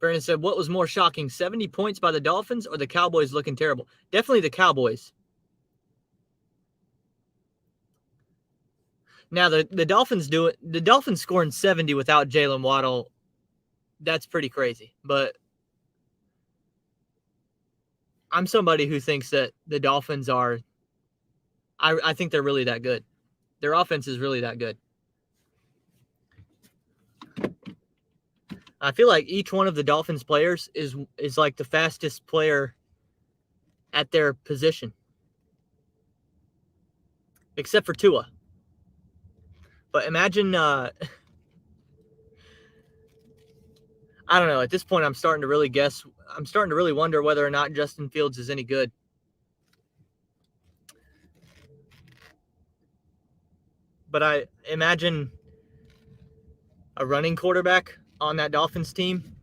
Brandon said, "What was more shocking, 70 points by the Dolphins or the Cowboys looking terrible?" Definitely the Cowboys. Now the Dolphins the Dolphins scoring 70 without Jalen Waddle. That's pretty crazy. But I'm somebody who thinks that the Dolphins are I think they're really that good. Their offense is really that good. I feel like each one of the Dolphins players is like the fastest player at their position. Except for Tua. But imagine I don't know. At this point, I'm starting to really wonder whether or not Justin Fields is any good. But I imagine a running quarterback on that Dolphins team.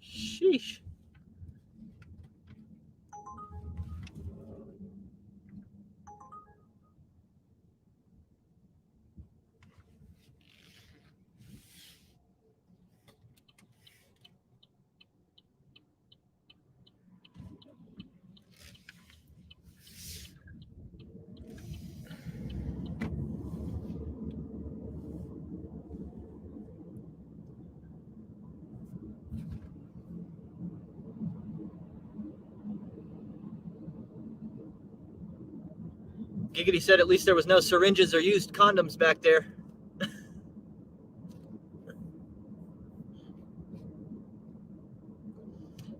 Sheesh. Giggity said at least there was no syringes or used condoms back there.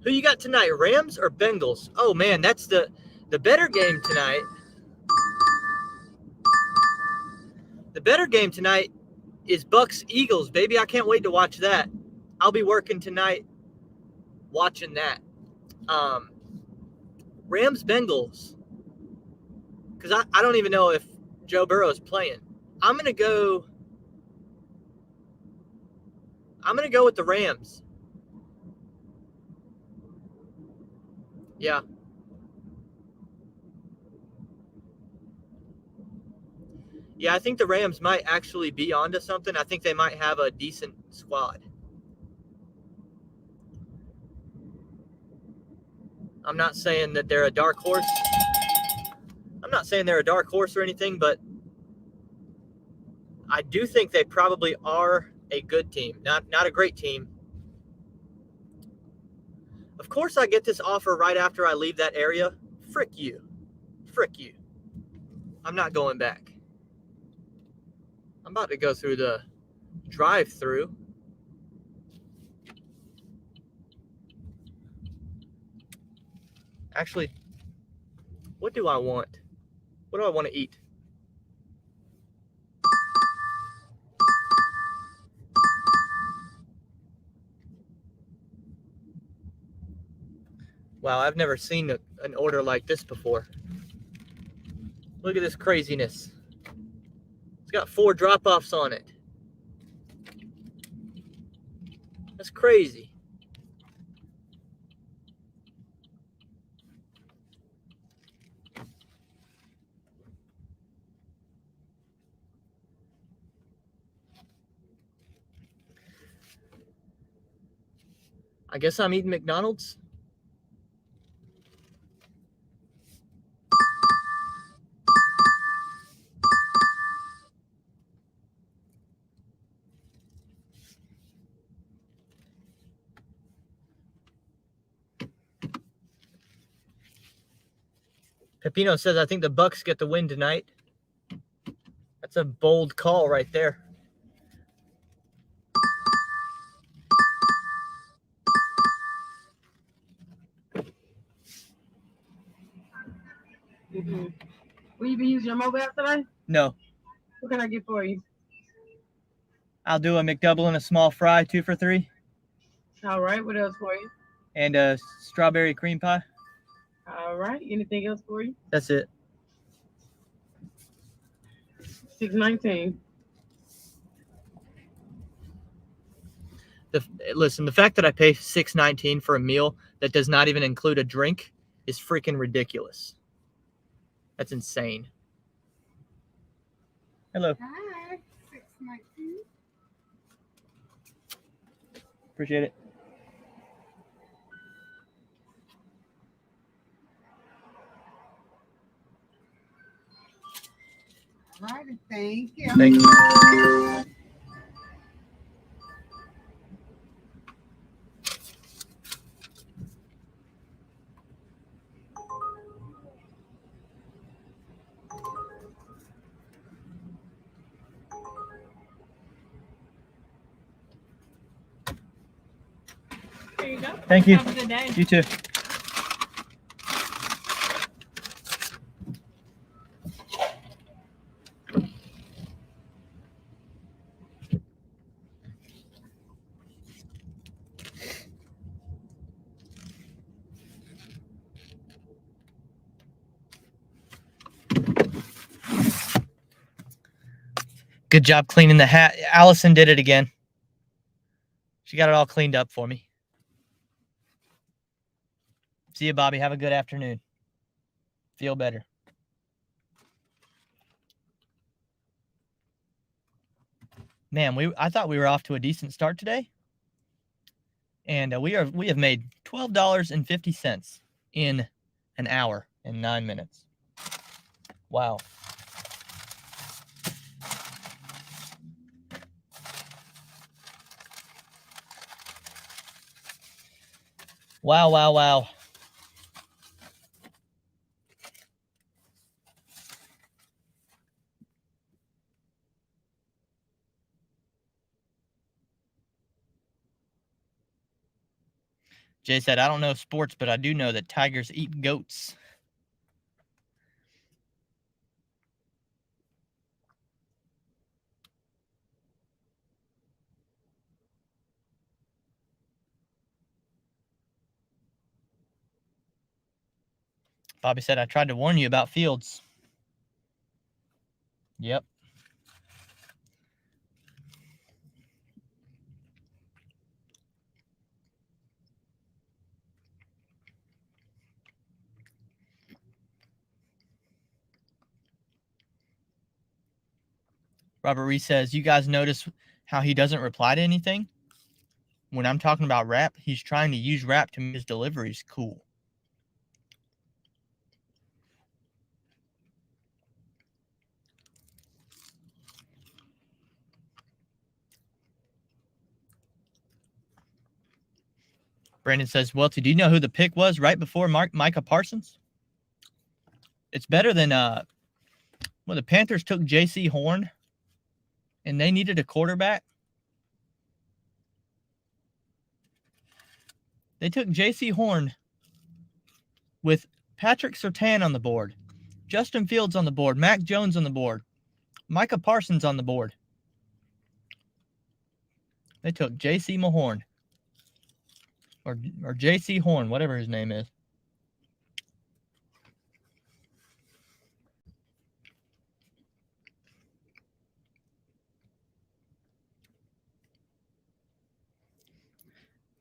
Who you got tonight, Rams or Bengals? Oh man, that's the better game tonight. The better game tonight is Bucks Eagles, baby. I can't wait to watch that. I'll be working tonight watching that. Rams Bengals. Because I don't even know if Joe Burrow is playing. I'm gonna go with the Rams. Yeah. Yeah, I think the Rams might actually be onto something. I think they might have a decent squad. I'm not saying that they're a dark horse. I'm not saying they're a dark horse or anything, but I do think they probably are a good team. Not a great team. Of course I get this offer right after I leave that area. Frick you. Frick you. I'm not going back. I'm about to go through the drive-through. Actually, what do I want? What do I want to eat? Wow, I've never seen an order like this before. Look at this craziness. It's got 4 drop-offs on it. That's crazy. I guess I'm eating McDonald's. Pepino says, I think the Bucks get the win tonight. That's a bold call right there. Mm-hmm. Will you be using your mobile app today? No. What can I get for you? I'll do a McDouble and a small fry, 2 for $3. All right. What else for you? And a strawberry cream pie. All right. Anything else for you? That's it. $6.19. Listen, the fact that I pay $6.19 for a meal that does not even include a drink is freaking ridiculous. That's insane. Hello. Hi, 619. Appreciate it. All right, thank you. Thank you. There you go. Thank you. Have a good day. You too. Good job cleaning the hat. Allison did it again. She got it all cleaned up for me. See you, Bobby. Have a good afternoon. Feel better. Man, I thought we were off to a decent start today. And we have made $12.50 in an hour and 9 minutes. Wow. Wow, wow, wow. Jay said, I don't know sports, but I do know that tigers eat goats. Bobby said, I tried to warn you about Fields. Yep. Robert Reese says, you guys notice how he doesn't reply to anything? When I'm talking about rap, he's trying to use rap to make his deliveries cool. Brandon says, Welty, do you know who the pick was right before Micah Parsons? It's better than, the Panthers took J.C. Horn, and they needed a quarterback. They took J.C. Horn with Patrick Surtain on the board, Justin Fields on the board, Mac Jones on the board, Micah Parsons on the board. They took J.C. Mahorn. Or J.C. Horn, whatever his name is.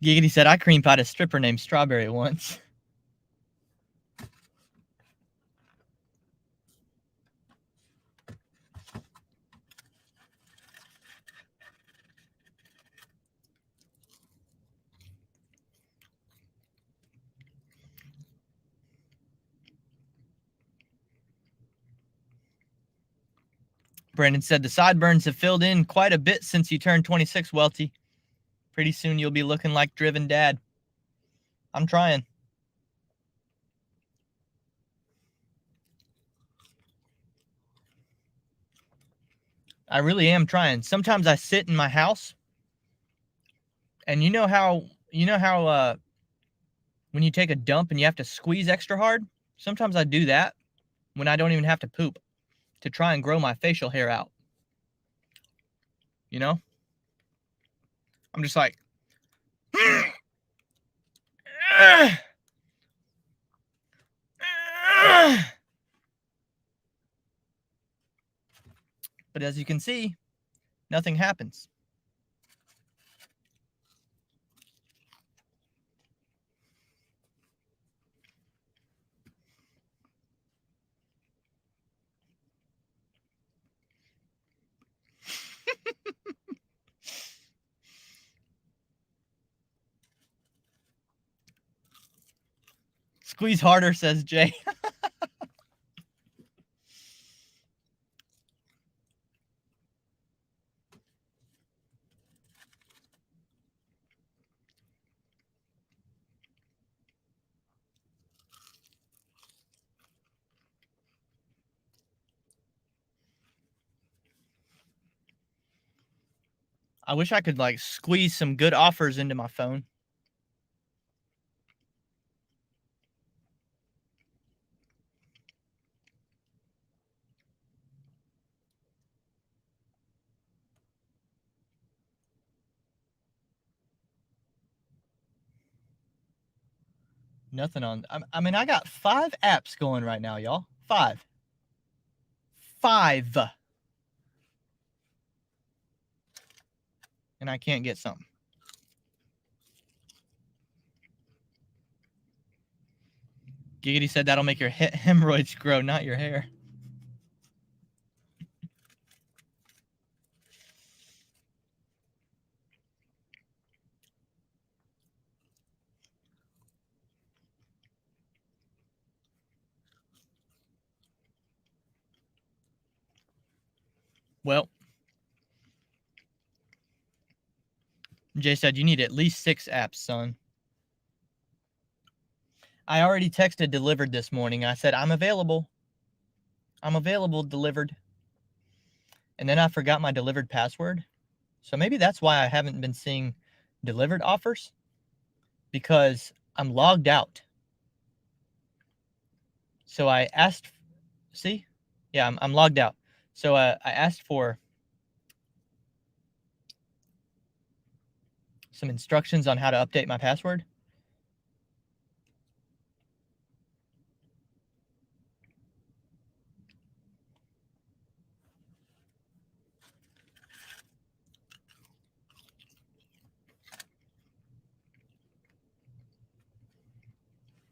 Giggity said, I cream pied a stripper named Strawberry once. Brandon said, the sideburns have filled in quite a bit since you turned 26, Welty. Pretty soon you'll be looking like Driven Dad. I'm trying. I really am trying. Sometimes I sit in my house, and you know how when you take a dump and you have to squeeze extra hard? Sometimes I do that when I don't even have to poop to try and grow my facial hair out. You know? I'm just like, but as you can see, nothing happens. Squeeze harder, says Jay. I wish I could like squeeze some good offers into my phone. Nothing on. I mean, I got 5 apps going right now, y'all. 5. And I can't get something. Giggity said that'll make your hemorrhoids grow, not your hair. Well, Jay said you need at least 6 apps, son. I already texted delivered this morning. I said, I'm available. I'm available, delivered. And then I forgot my delivered password. So maybe that's why I haven't been seeing delivered offers. because I'm logged out. So I asked, see? Yeah, I'm logged out. So I asked for some instructions on how to update my password.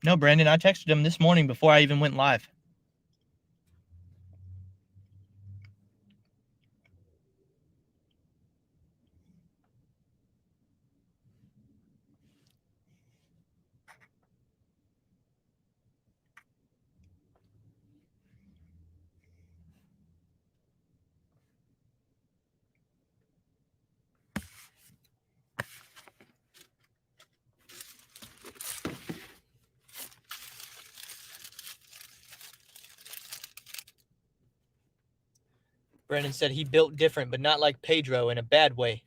No, Brandon, I texted him this morning before I even went live. Brandon said he built different, but not like Pedro in a bad way.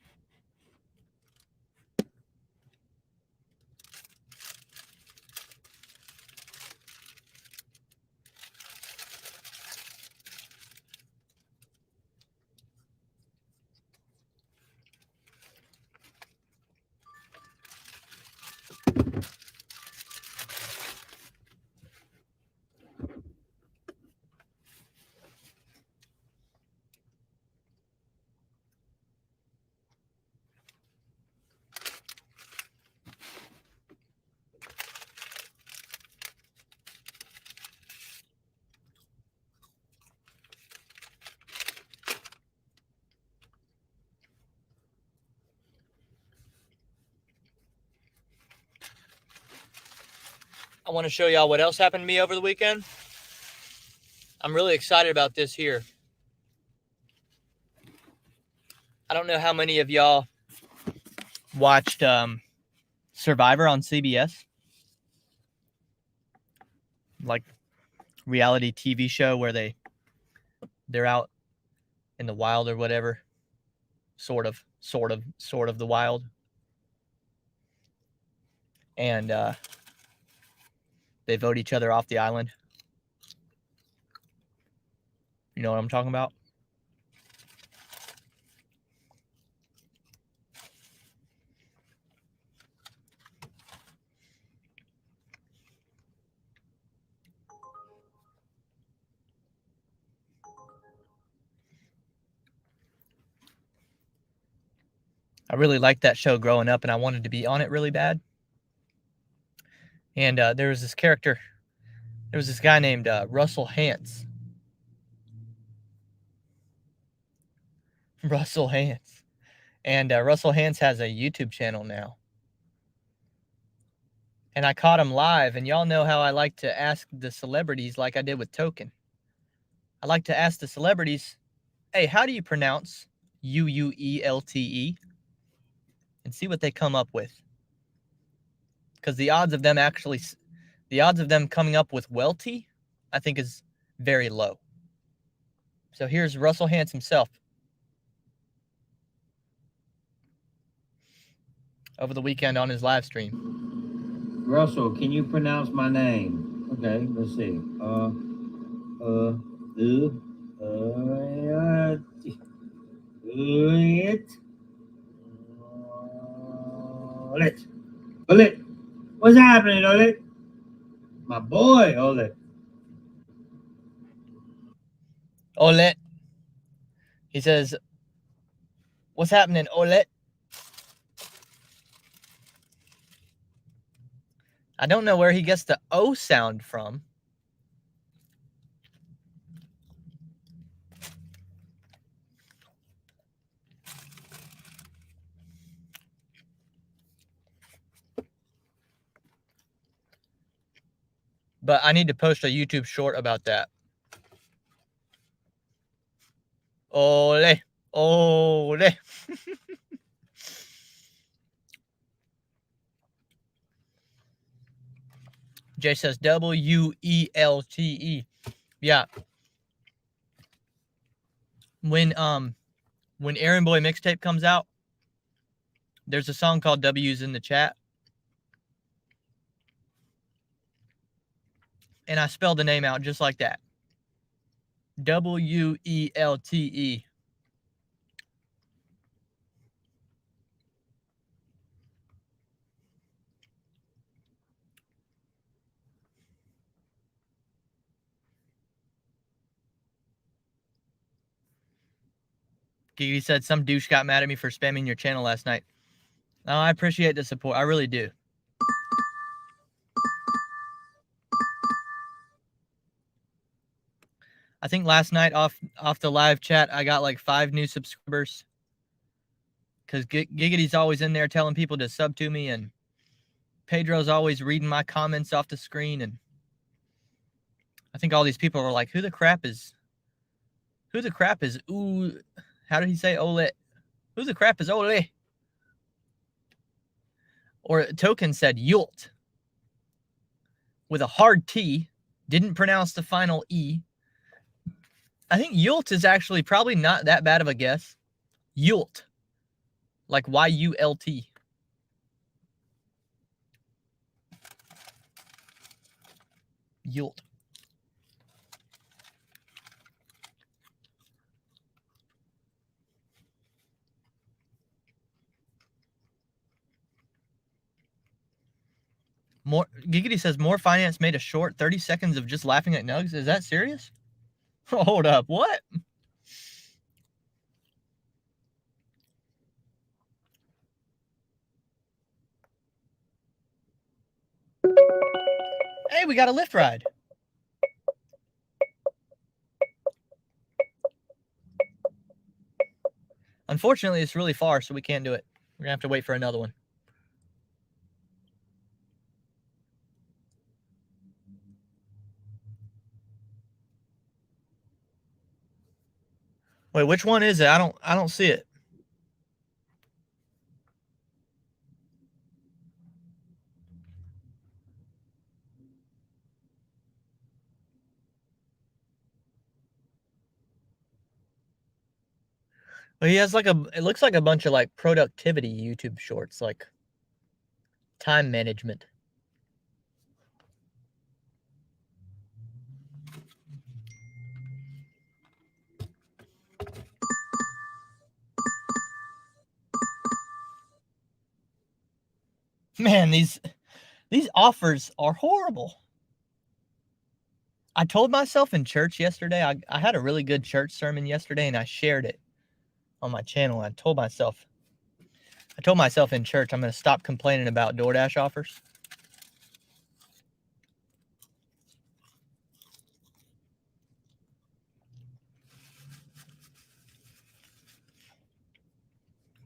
I want to show y'all what else happened to me over the weekend. I'm really excited about this here. I don't know how many of y'all watched Survivor on CBS. Like reality TV show where they're out in the wild or whatever. Sort of the wild. And they vote each other off the island. You know what I'm talking about? I really liked that show growing up, and I wanted to be on it really bad. And there was this character. There was this guy named Russell Hantz. Russell Hantz. And Russell Hantz has a YouTube channel now. And I caught him live, and y'all know how I like to ask the celebrities like I did with Token. I like to ask the celebrities, hey, how do you pronounce UUELTE? And see what they come up with. Because the odds of them coming up with Welty, I think is very low. So here's Russell Hantz himself. Over the weekend on his live stream. Russell, can you pronounce my name? Okay, let's see. Olet. What's happening, Olet? My boy, Olet. Olet. He says, what's happening, Olet? I don't know where he gets the O sound from. But I need to post a YouTube short about that. Ole. Ole. Jay says WUELTE. Yeah. When Aaron Boy mixtape comes out, there's a song called W's in the chat. And I spelled the name out just like that. WUELTE. Giggity said some douche got mad at me for spamming your channel last night. Oh, I appreciate the support. I really do. I think last night off the live chat, I got like 5 new subscribers. Because Giggity's always in there telling people to sub to me, and Pedro's always reading my comments off the screen. And I think all these people were like, who the crap is ooh, how did he say ole? Who the crap is ole? Or Token said Yult with a hard T, didn't pronounce the final E. I think Yult is actually probably not that bad of a guess. Yult. Like Y-U-L-T. Yult. More Giggity says more finance made a short 30 seconds of just laughing at Nuggs. Is that serious? Hold up, what? Hey, we got a lift ride. Unfortunately, it's really far, so we can't do it. We're gonna have to wait for another one. Wait, which one is it? I don't see it. Well, he has like it looks like a bunch of like productivity YouTube shorts, like time management. Man, these offers are horrible. I told myself in church yesterday, I had a really good church sermon yesterday, and I shared it on my channel. I told myself in church I'm going to stop complaining about DoorDash offers.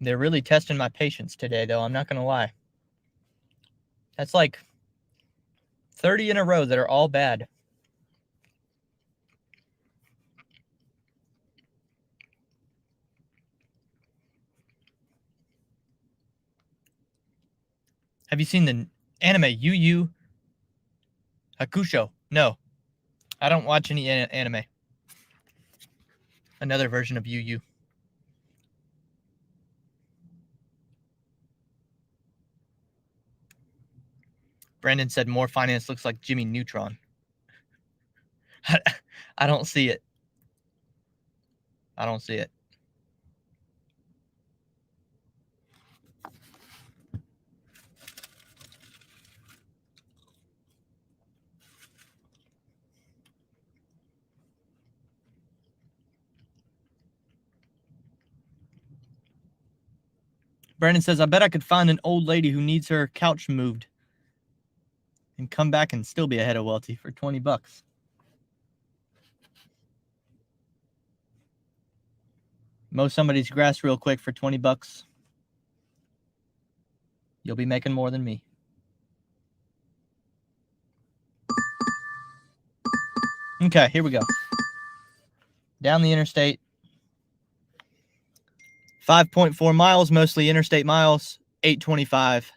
They're really testing my patience today, though. I'm not going to lie. That's like 30 in a row that are all bad. Have you seen the anime Yu Yu Hakusho? No. I don't watch any anime. Another version of Yu Yu. Brandon said more finance looks like Jimmy Neutron. I don't see it. I don't see it. Brandon says, I bet I could find an old lady who needs her couch moved and come back and still be ahead of Welty for 20 bucks. Mow somebody's grass real quick for 20 bucks. You'll be making more than me. Okay, here we go. Down the interstate. 5.4 miles, mostly interstate miles, 825.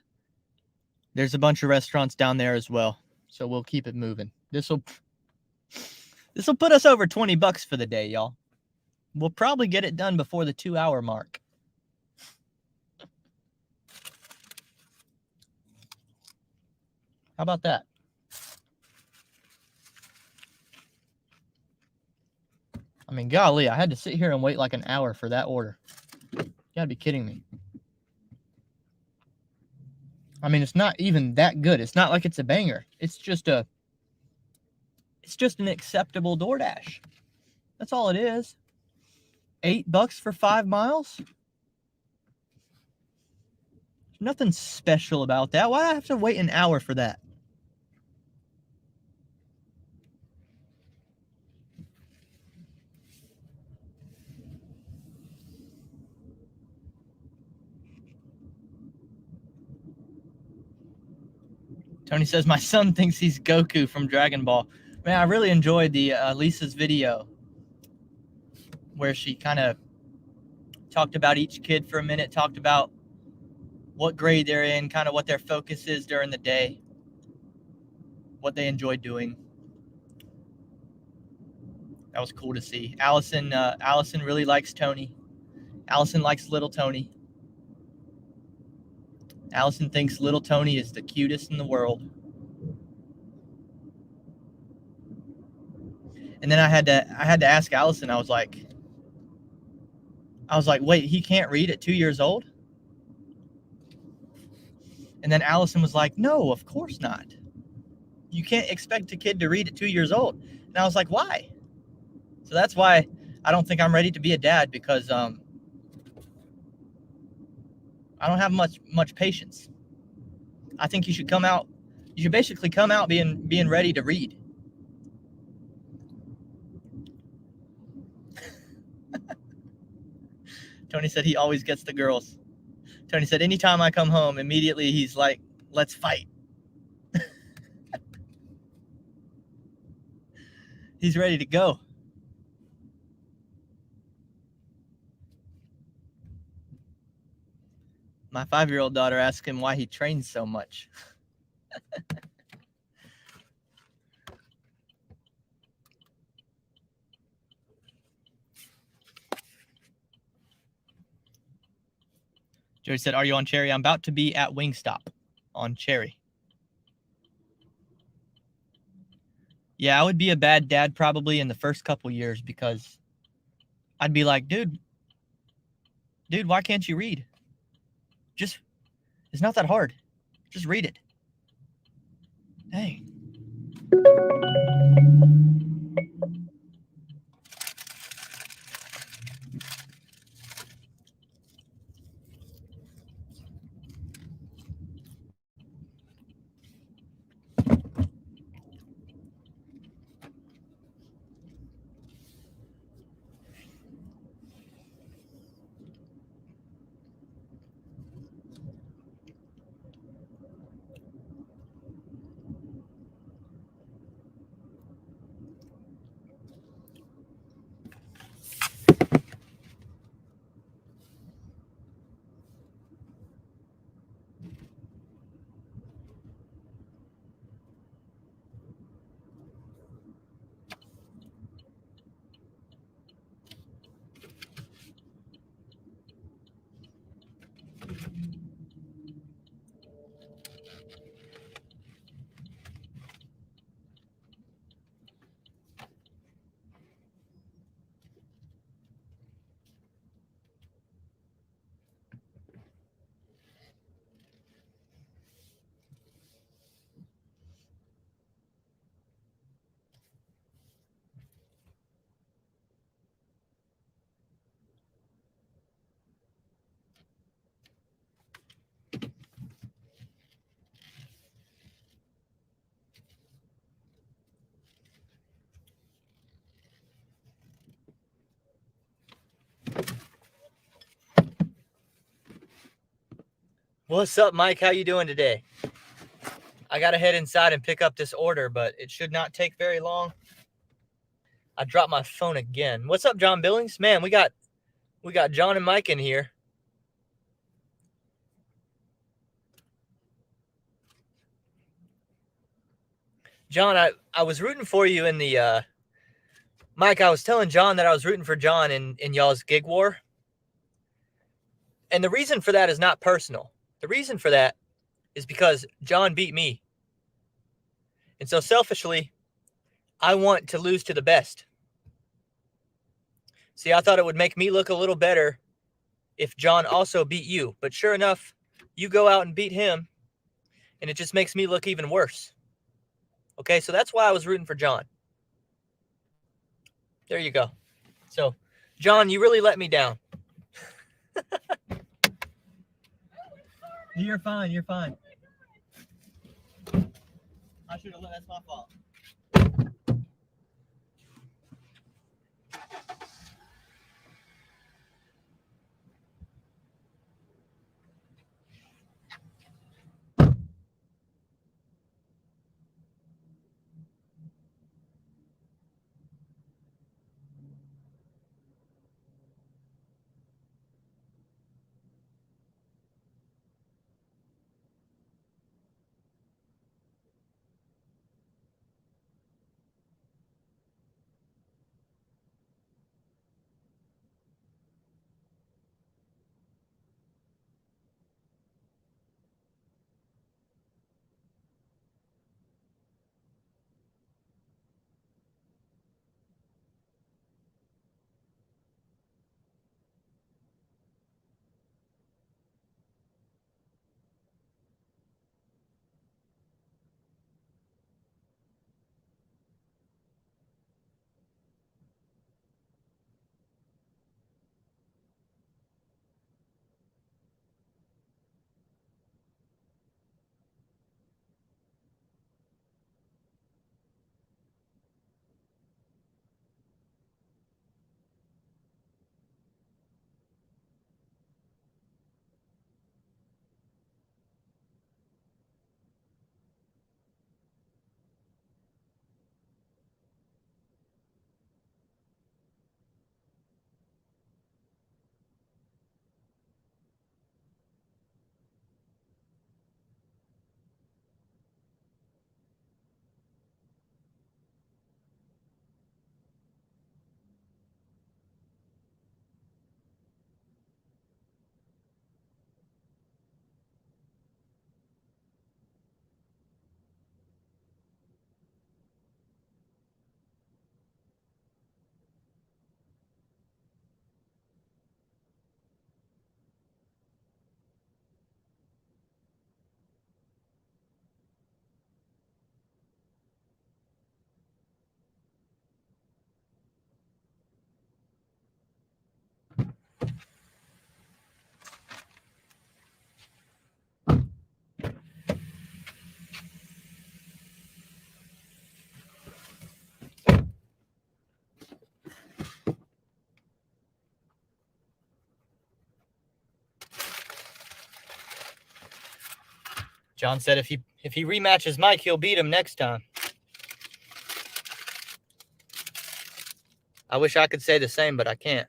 There's a bunch of restaurants down there as well, so we'll keep it moving. This will put us over 20 bucks for the day, y'all. We'll probably get it done before the 2-hour mark. How about that? I mean, golly, I had to sit here and wait like an hour for that order. You gotta be kidding me. I mean, it's not even that good. It's not like it's a banger. It's just an acceptable DoorDash. That's all it is. $8 for 5 miles? Nothing special about that. Why do I have to wait an hour for that? Tony says, my son thinks he's Goku from Dragon Ball. Man, I really enjoyed the Lisa's video where she kind of talked about each kid for a minute, talked about what grade they're in, kind of what their focus is during the day, what they enjoy doing. That was cool to see. Allison really likes Tony. Allison likes little Tony. Allison thinks little Tony is the cutest in the world. And then I had to ask Allison, I was like, wait, he can't read at 2 years old? And then Allison was like, no, of course not. You can't expect a kid to read at 2 years old. And I was like, why? So that's why I don't think I'm ready to be a dad, because I don't have much patience. I think you should basically come out being ready to read. Tony said he always gets the girls. Tony said, anytime I come home, immediately he's like, let's fight. He's ready to go. My 5-year-old daughter asked him why he trains so much. Joey said, are you on Cherry? I'm about to be at Wingstop on Cherry. Yeah, I would be a bad dad probably in the first couple years, because I'd be like, dude, why can't you read? It's not that hard. Just read it. Dang. What's up, Mike? How you doing today? I got to head inside and pick up this order, but it should not take very long. I dropped my phone again. What's up, John Billings? Man, we got John and Mike in here. John, I was rooting for you in the Mike, I was telling John that I was rooting for John in y'all's gig war. And the reason for that is not personal. The reason for that is because John beat me. And so selfishly, I want to lose to the best. See, I thought it would make me look a little better if John also beat you. But sure enough, you go out and beat him, and it just makes me look even worse. Okay, so that's why I was rooting for John. There you go. So, John, you really let me down. You're fine. You're fine. I should have let. That's my fault. John said if he rematches Mike, he'll beat him next time. I wish I could say the same, but I can't.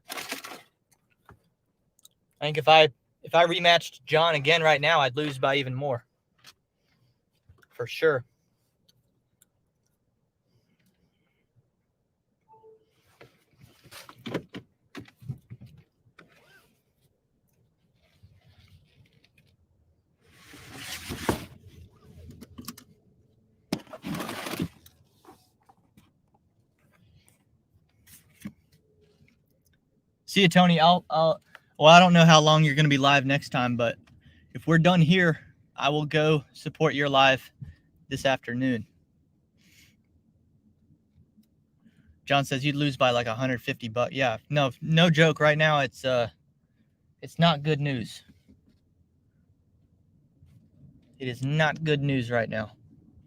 I think if I rematched John again right now, I'd lose by even more. For sure. See you, Tony. Well, I don't know how long you're going to be live next time, but if we're done here, I will go support your live this afternoon. John says you'd lose by like $150. Yeah, no joke. Right now, it's not good news. It is not good news right now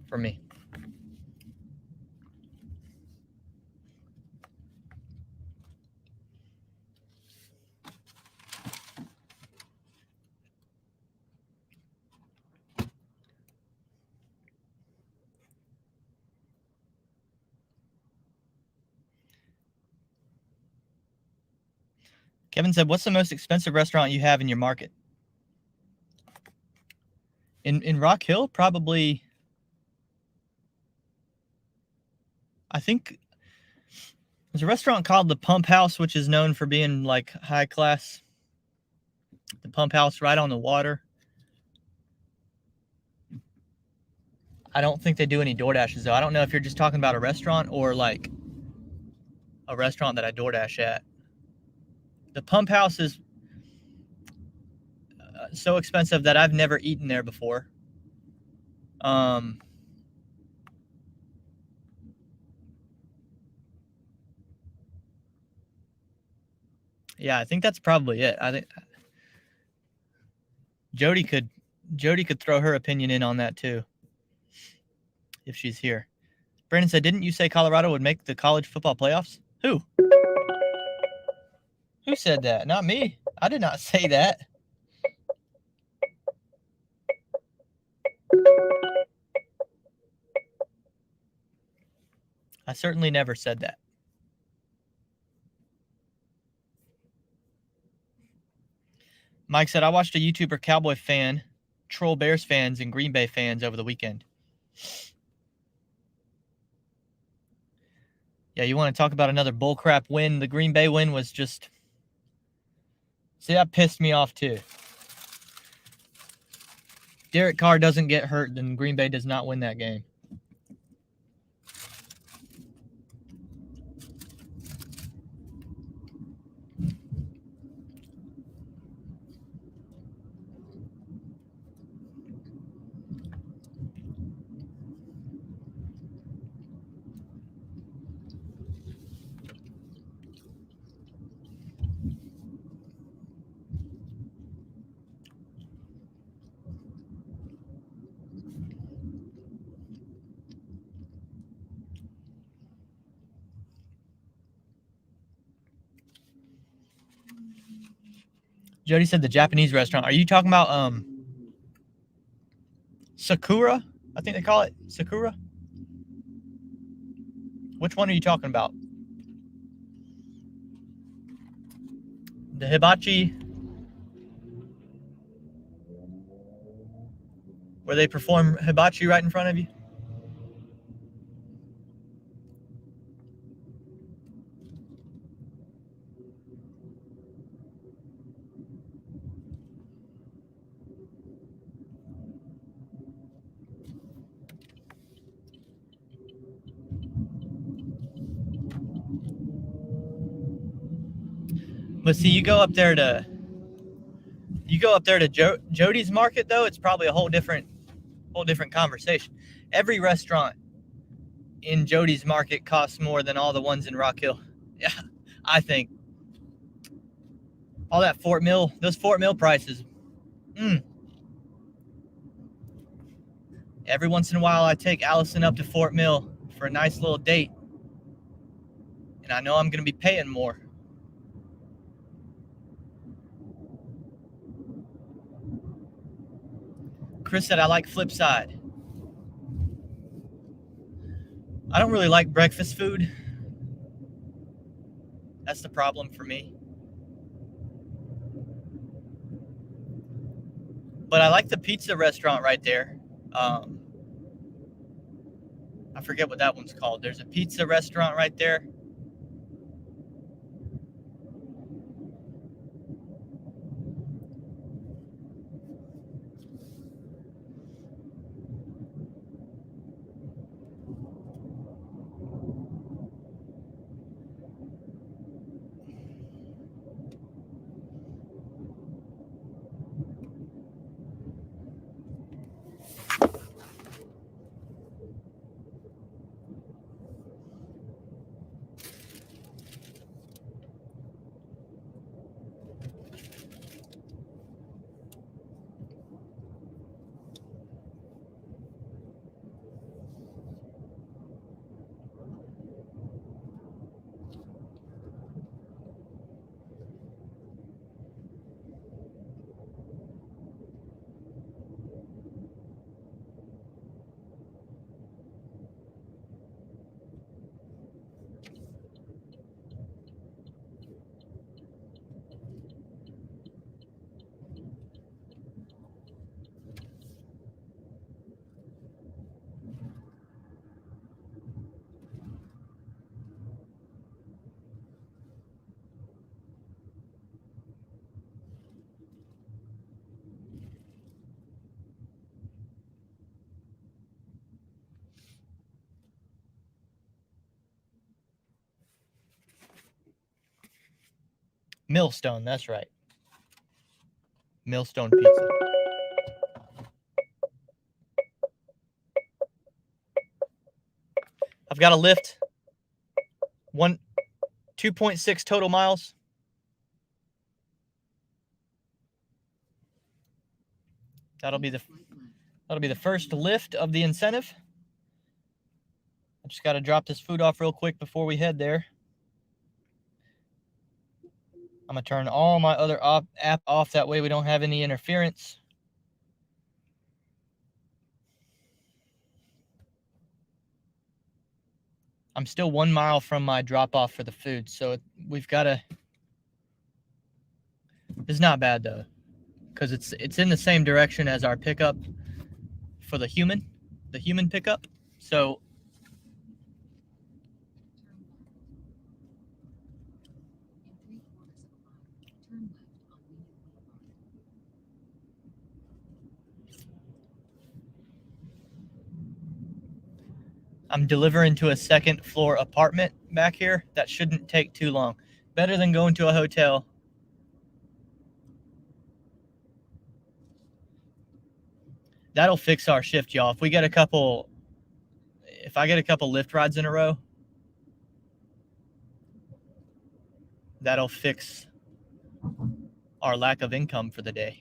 for me. Kevin said, what's the most expensive restaurant you have in your market? In Rock Hill, probably, I think there's a restaurant called the Pump House, which is known for being like high class. The Pump House right on the water. I don't think they do any DoorDashes though. I don't know if you're just talking about a restaurant or like a restaurant that I DoorDash at. The Pump House is so expensive that I've never eaten there before. Yeah, I think that's probably it. I think Jody could throw her opinion in on that too, if she's here. Brandon said, "Didn't you say Colorado would make the college football playoffs?" Who? Who said that? Not me. I did not say that. I certainly never said that. Mike said, I watched a YouTuber Cowboy fan troll Bears fans and Green Bay fans over the weekend. Yeah, you want to talk about another bullcrap win? The Green Bay win was just... See, that pissed me off too. Derek Carr doesn't get hurt, then Green Bay does not win that game. Jody said the Japanese restaurant. Are you talking about Sakura? I think they call it Sakura. Which one are you talking about? The hibachi, where they perform hibachi right in front of you? But see, you go up there to Jody's Market though, it's probably a whole different conversation. Every restaurant in Jody's Market costs more than all the ones in Rock Hill. Yeah, I think all that those Fort Mill prices. Every once in a while, I take Allison up to Fort Mill for a nice little date, and I know I'm going to be paying more. Chris said, I like Flipside. I don't really like breakfast food. That's the problem for me. But I like the pizza restaurant right there. I forget what that one's called. There's a pizza restaurant right there. Millstone, that's right. Millstone Pizza. I've got a lift. 2.6 total miles. That'll be the first lift of the incentive. I just got to drop this food off real quick before we head there. I'm going to turn all my other app off. That way we don't have any interference. I'm still 1 mile from my drop off for the food. So we've got to, it's not bad though, because it's in the same direction as our pickup for the human pickup. So I'm delivering to a second floor apartment back here. That shouldn't take too long. Better than going to a hotel. That'll fix our shift, y'all. If I get a couple lift rides in a row, that'll fix our lack of income for the day.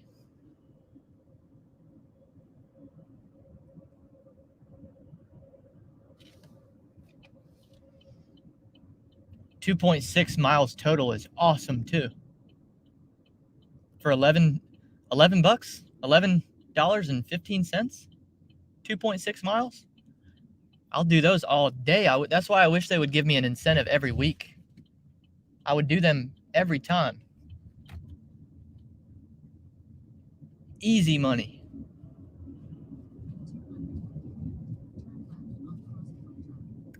2.6 miles total is awesome too. For $11 bucks, $11.15, 2.6 miles. I'll do those all day. That's why I wish they would give me an incentive every week. I would do them every time. Easy money.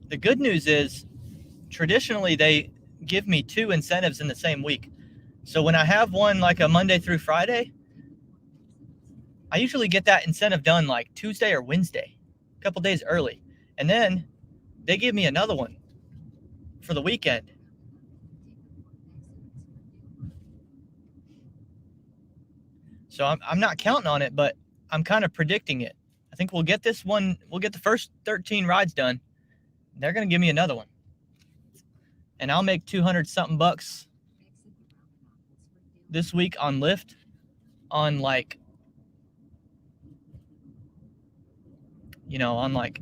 The good news is, traditionally they give me 2 incentives in the same week. So when I have one like a Monday through Friday, I usually get that incentive done like Tuesday or Wednesday, a couple days early. And then they give me another one for the weekend. So I'm not counting on it, but I'm kind of predicting it. I think we'll get this one. We'll get the first 13 rides done. They're going to give me another one. And I'll make 200 something bucks this week on Lyft on like, on like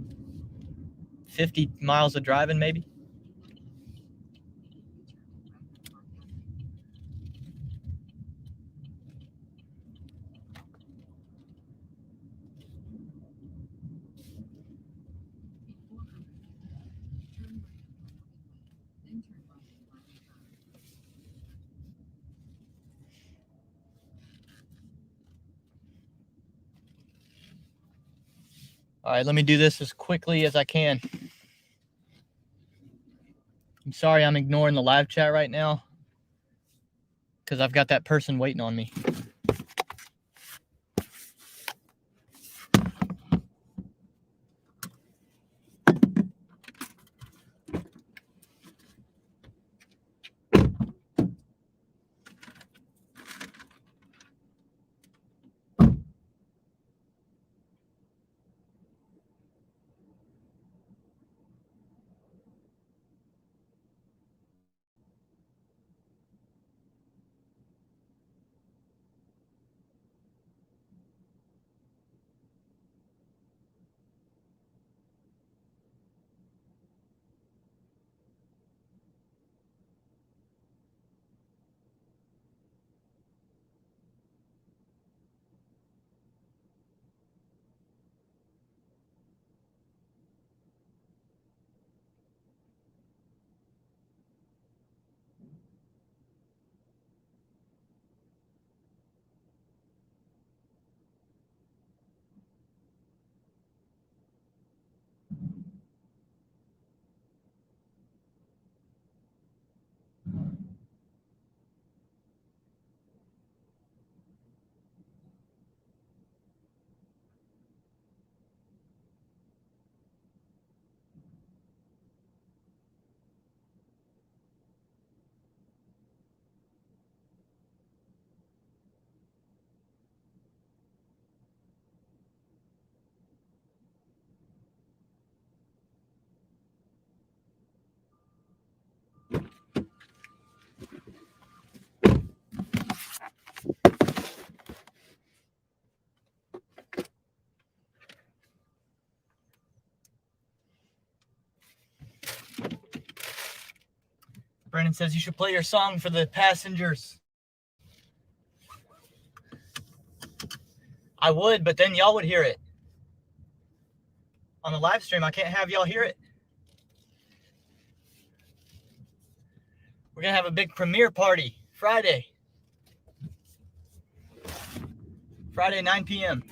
50 miles of driving maybe. All right, let me do this as quickly as I can. I'm sorry I'm ignoring the live chat right now because I've got that person waiting on me. Shannon says you should play your song for the passengers. I would, but then y'all would hear it. On the live stream, I can't have y'all hear it. We're going to have a big premiere party Friday. Friday, 9 p.m.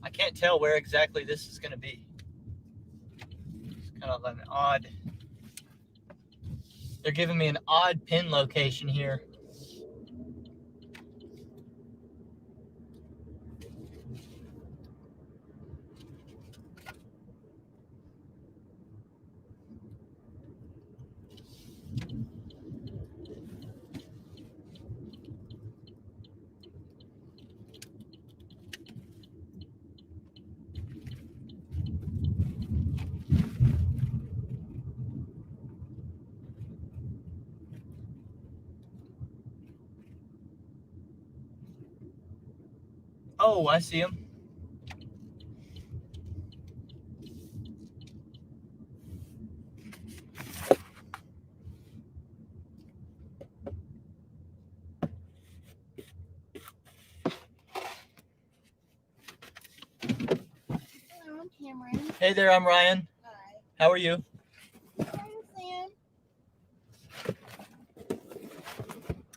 I can't tell where exactly this is going to be. It's kind of an odd. They're giving me an odd pin location here. Oh, I see him. Hello, I'm Cameron. Hey there, I'm Ryan. Hi. How are you? I'm Sam.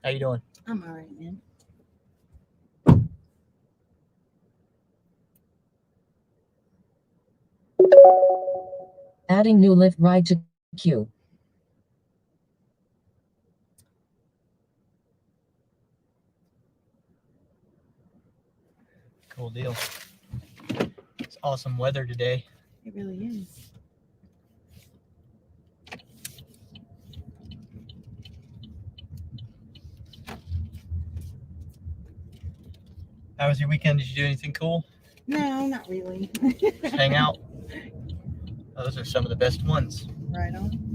How you doing? I'm all right, man. Adding new Lyft ride to queue. Cool deal. It's awesome weather today. It really is. How was your weekend? Did you do anything cool? No, not really. Just hang out? Those are some of the best ones. Right on.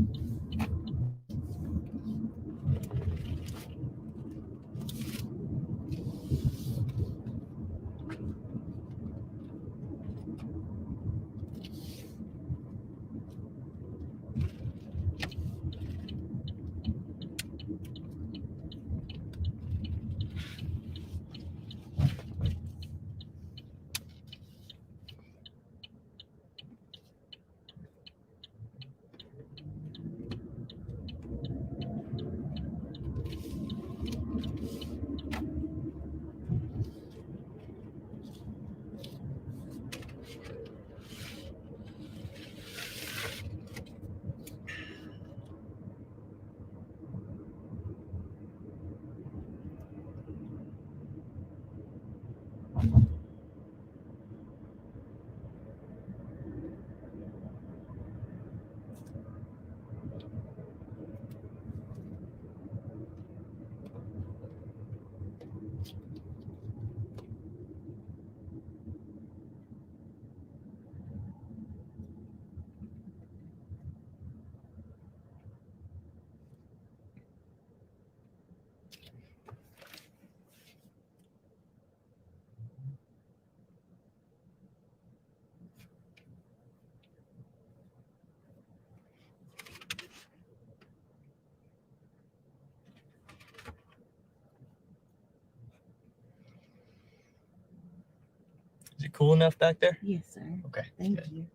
Is it cool enough back there? Yes, sir. Okay. Thank good. you.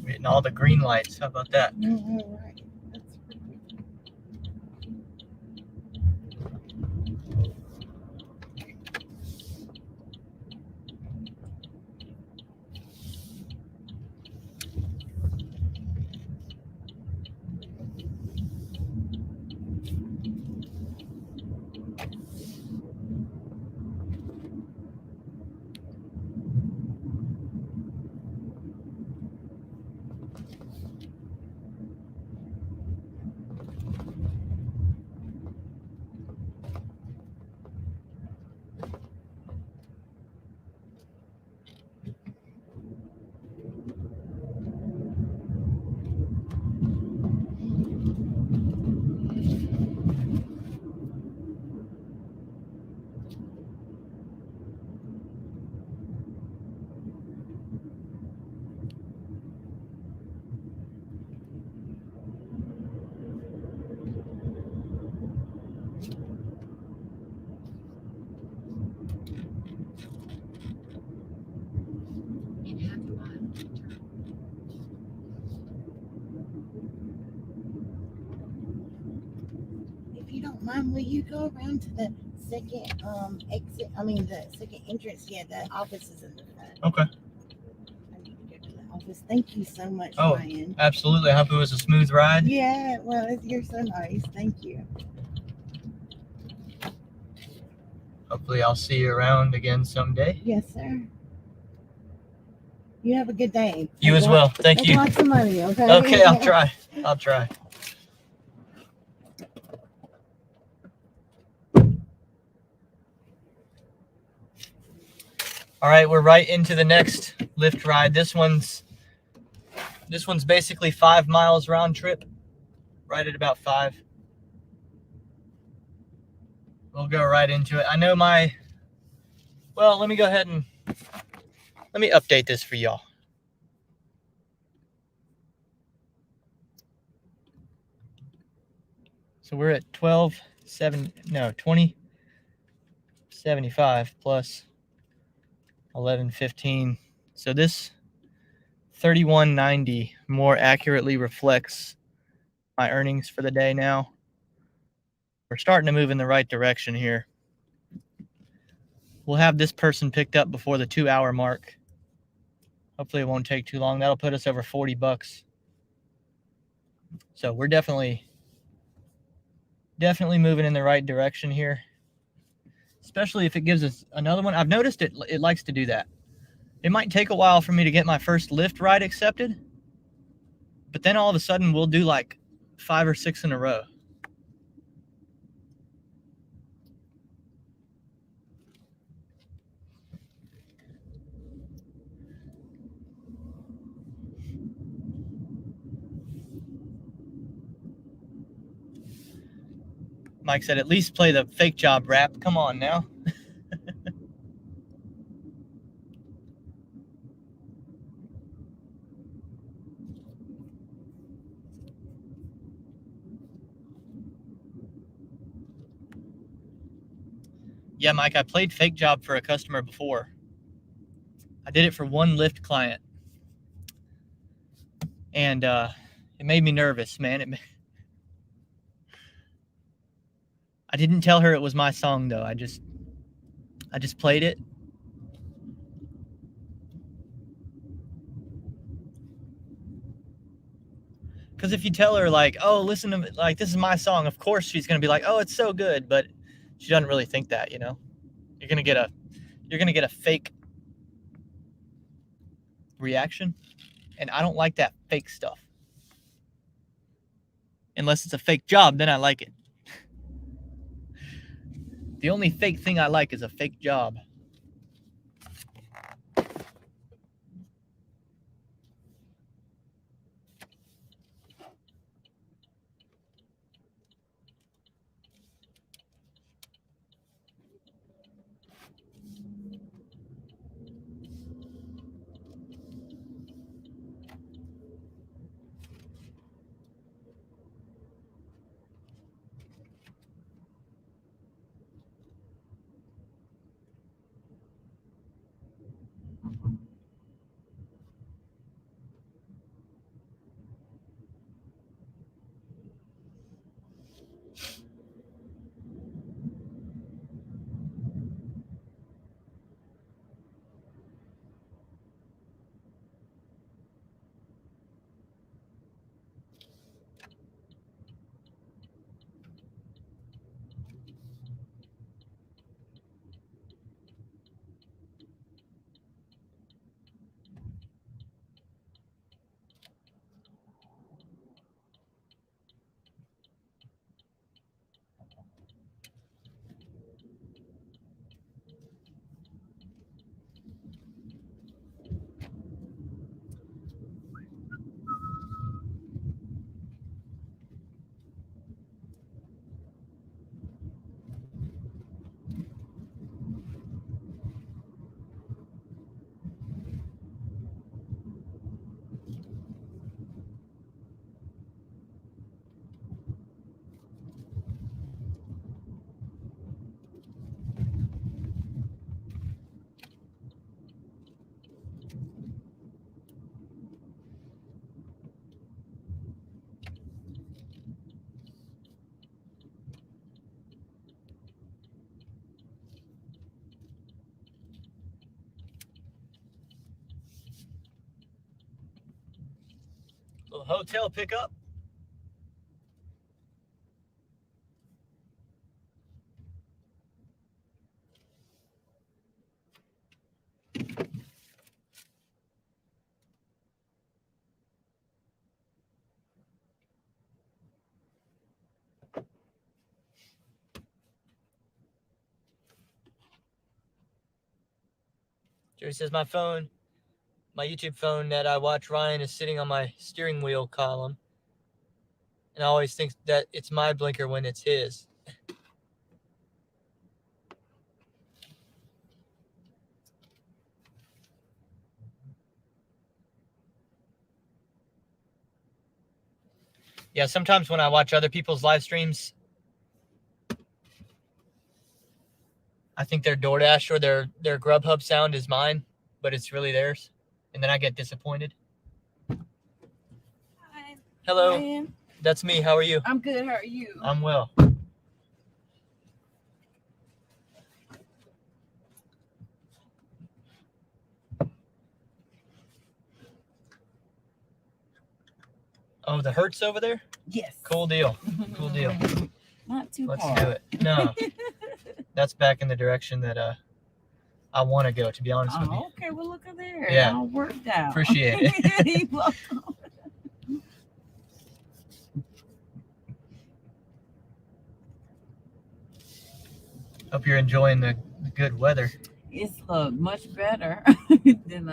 Getting all the green lights. How about that? All right. That's perfect. In half a mile, turn. If you don't mind, will you go around to the second exit? I mean, the second entrance. Yeah, the office is in the front. Okay. I need to go to the office. Thank you so much, Oh. Ryan. Absolutely. I hope it was a smooth ride. Yeah, well, you're so nice. Thank you. Hopefully I'll see you around again someday. Yes, sir. You have a good day. You as well. Thank Make you. lots of money, okay? Okay, I'll try. I'll try. All right, we're right into the next Lyft ride. This one's basically 5 miles round trip. Right at about 5. We'll go right into it. I know well, let me go ahead and let me update this for y'all. So we're at 2075 plus 1115. So this 3190 more accurately reflects my earnings for the day now. We're starting to move in the right direction here. We'll have this person picked up before the 2-hour mark. Hopefully it won't take too long. That'll put us over $40. So we're definitely moving in the right direction here. Especially if it gives us another one. I've noticed it likes to do that. It might take a while for me to get my first Lyft ride accepted, but then all of a sudden we'll do like 5 or 6 in a row. Mike said, at least play the fake job rap. Come on now. Yeah, Mike, I played fake job for a customer before. I did it for one Lyft client. And it made me nervous, man. I didn't tell her it was my song, though. I just played it. Because if you tell her like, oh, listen to me, like this is my song, of course she's gonna be like, oh, it's so good, but she doesn't really think that, you know. You're gonna get a fake reaction, and I don't like that fake stuff. Unless it's a fake job, then I like it. The only fake thing I like is a fake job. Little hotel pickup. Jerry says my YouTube phone that I watch Ryan is sitting on my steering wheel column. And I always think that it's my blinker when it's his. Yeah, sometimes when I watch other people's live streams, I think their DoorDash or their Grubhub sound is mine, but it's really theirs. And then I get disappointed. Hi. Hello. Ryan. That's me. How are you? I'm good. How are you? I'm well. Oh, the Hertz over there? Yes. Cool deal. Cool deal. Not too Let's hard. do it. No. That's back in the direction that I want to go, to be honest with you. Okay, well look at there. Yeah. It all worked out. Appreciate it. You're welcome. Hope you're enjoying the good weather. It's much better than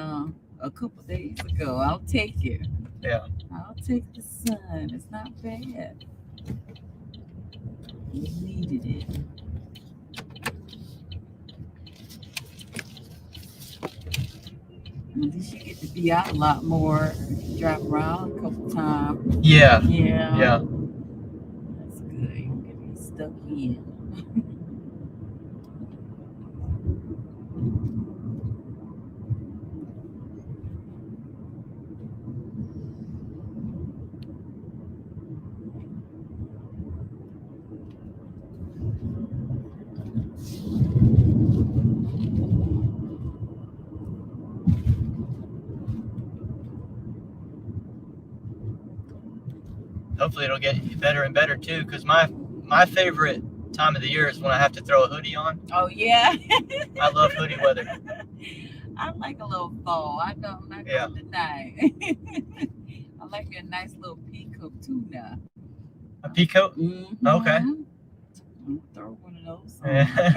a couple days ago. I'll take it. Yeah. I'll take the sun. It's not bad. We needed it. At least you get to be out a lot more. Drive around a couple times. Yeah. Yeah. Yeah. That's good. You don't get me stuck in. hopefully it'll get better and better too. Because my favorite time of the year is when I have to throw a hoodie on. Oh yeah. I love hoodie weather. I like a little fall. I'm not Yeah. gonna deny. I like a nice little peacoat too now. A peacoat? Mm-hmm. Okay. I'm gonna throw one of those on. Yeah.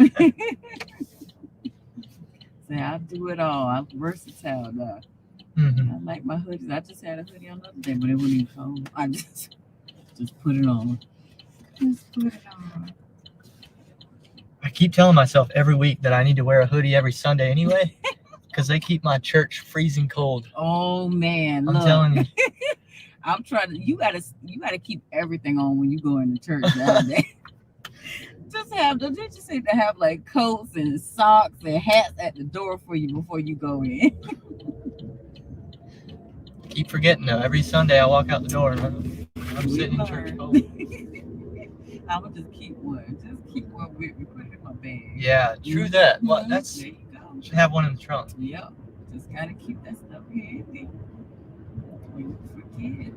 Say I do it all. I'm versatile now. Mhm. I like my hoodies. I just had a hoodie on the other day, but it wasn't even cold. I just put it on. Just put it on. I keep telling myself every week that I need to wear a hoodie every Sunday anyway, because they keep my church freezing cold. Oh man, I'm look. telling you. I'm trying to. You gotta keep everything on when you go into church nowadays. Don't you just need to have like coats and socks and hats at the door for you before you go in? Keep forgetting though. Every Sunday I walk out the door and I'm sitting in church cold. I'm gonna just keep one. Just keep one with me. Put it in my bag. Yeah, true that. Well, that's There you go. should have one in the trunk. Yep. Just gotta keep that stuff handy. When you forget.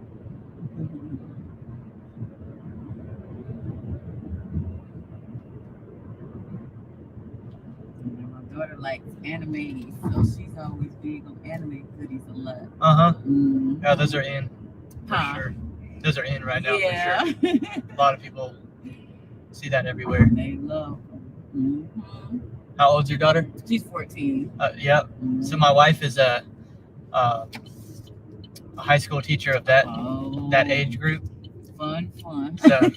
My daughter likes anime, so she's always big on anime goodies a lot. Uh-huh. Mm-hmm. Yeah, those are in for Huh. sure. Those are in right now Yeah. for sure. A lot of people see that everywhere. They love them. Mm-hmm. How old's your daughter? She's 14. Yeah. Mm-hmm. So my wife is a high school teacher of that age group. Fun. So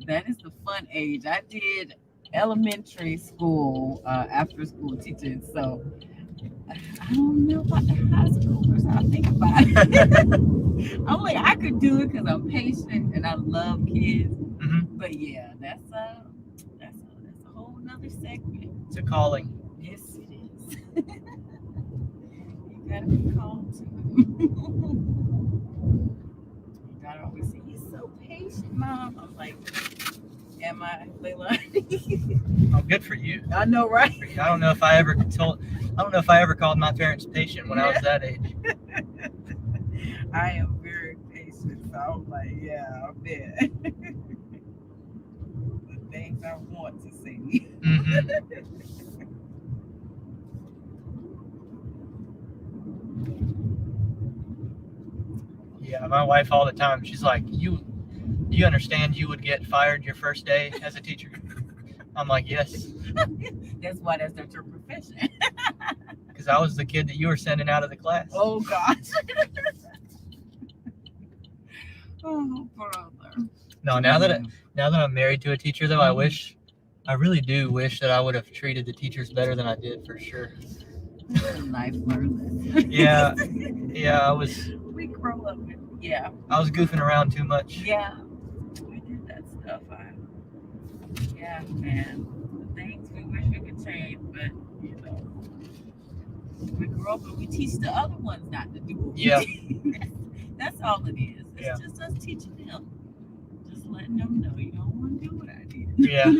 That is the fun age. I did elementary school, after school teaching, so I don't know about the high schoolers. I think about it. I'm like, I could do it because I'm patient and I love kids. Mhm. But yeah, that's a whole nother segment. It's a calling. Yes, it is. You gotta be calm too. I always say, "You're so patient, Mom." I'm like, "Am I, Layla?" Oh, good for you. I know, right? I don't know if I ever called my parents patient when I was that age. I am very patient, so I'm like, yeah, I bet. The things I want to see. Mm-hmm. Yeah, my wife all the time. She's like, "You understand you would get fired your first day as a teacher?" I'm like, "Yes." That's why that's not your profession. Because I was the kid that you were sending out of the class. Oh gosh. Oh brother. No, now that I'm married to a teacher, though, I really do wish that I would have treated the teachers better than I did, for sure. Life learning. Yeah, We grow up with, yeah. I was goofing around too much. Yeah. We did that stuff. Yeah, man. The things we wish we could change, but you know, we grow up and we teach the other ones not to do what we Yeah. do. That's all it is. It's Yeah. just us teaching them. Just letting them know you don't want to do what I did. Yeah.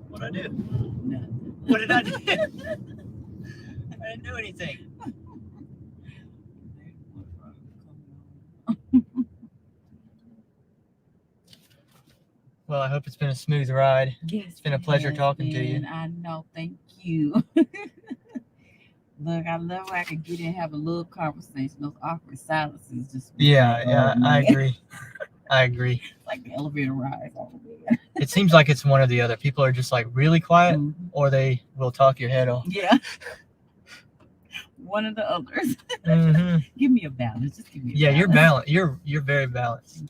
What'd I do? Nothing. What did I do? I didn't do anything. Well, I hope it's been a smooth ride. Yes, It's been a pleasure it talking has to you. been. I know. Thank you. Look, I love how I can get in and have a little conversation. Those awkward silences just. Yeah, Oh, I man. agree. I agree. Like, like the elevator rides. Oh, man. It seems like it's one or the other. People are just like really quiet, Mhm. or they will talk your head off. Yeah. One of the others. Hmm. Give me a balance. Just give me a Yeah, you're balance. balanced. You're very balanced.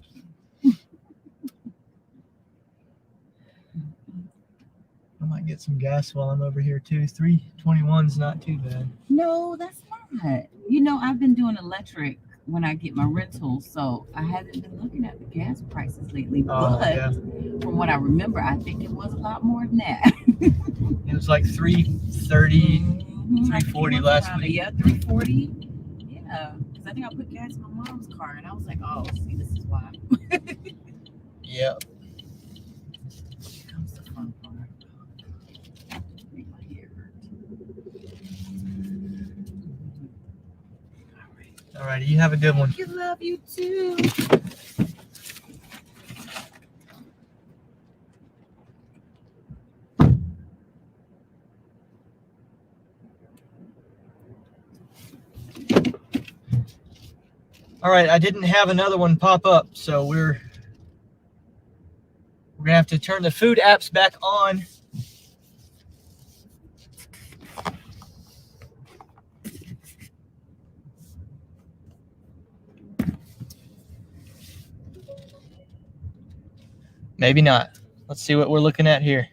I might get some gas while I'm over here too. 321's not too bad. No, that's not. You know, I've been doing electric when I get my rentals, so I haven't been looking at the gas prices lately. Oh, But yeah. from what I remember, I think it was a lot more than that. It was like 330, Mhm. 340 last week. Yeah, 340. Yeah, because I think I put gas in my mom's car, and I was like, oh, see, this is why. Yeah. Here comes the fun part. Make my hair hurt. All right. You have a good one. You love you too. All right. I didn't have another one pop up, so we're gonna have to turn the food apps back on. Maybe not. Let's see what we're looking at here.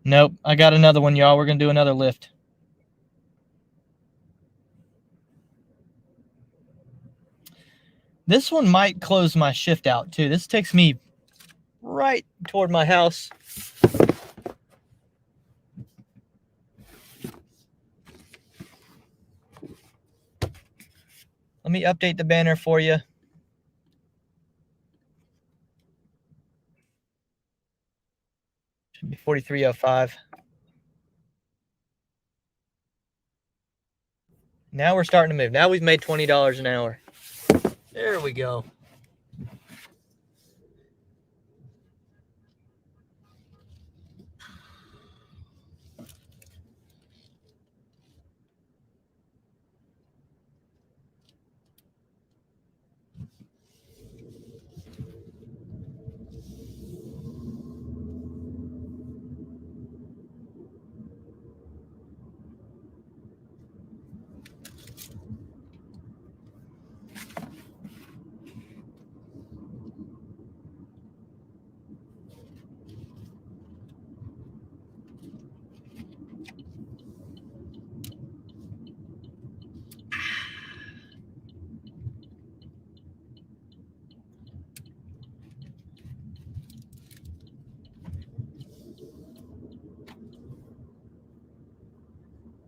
Nope. I got another one, y'all. We're gonna do another lift. This one might close my shift out too. This takes me right toward my house. Let me update the banner for you. Should be 4305. Now we're starting to move. Now we've made $20 an hour. There we go.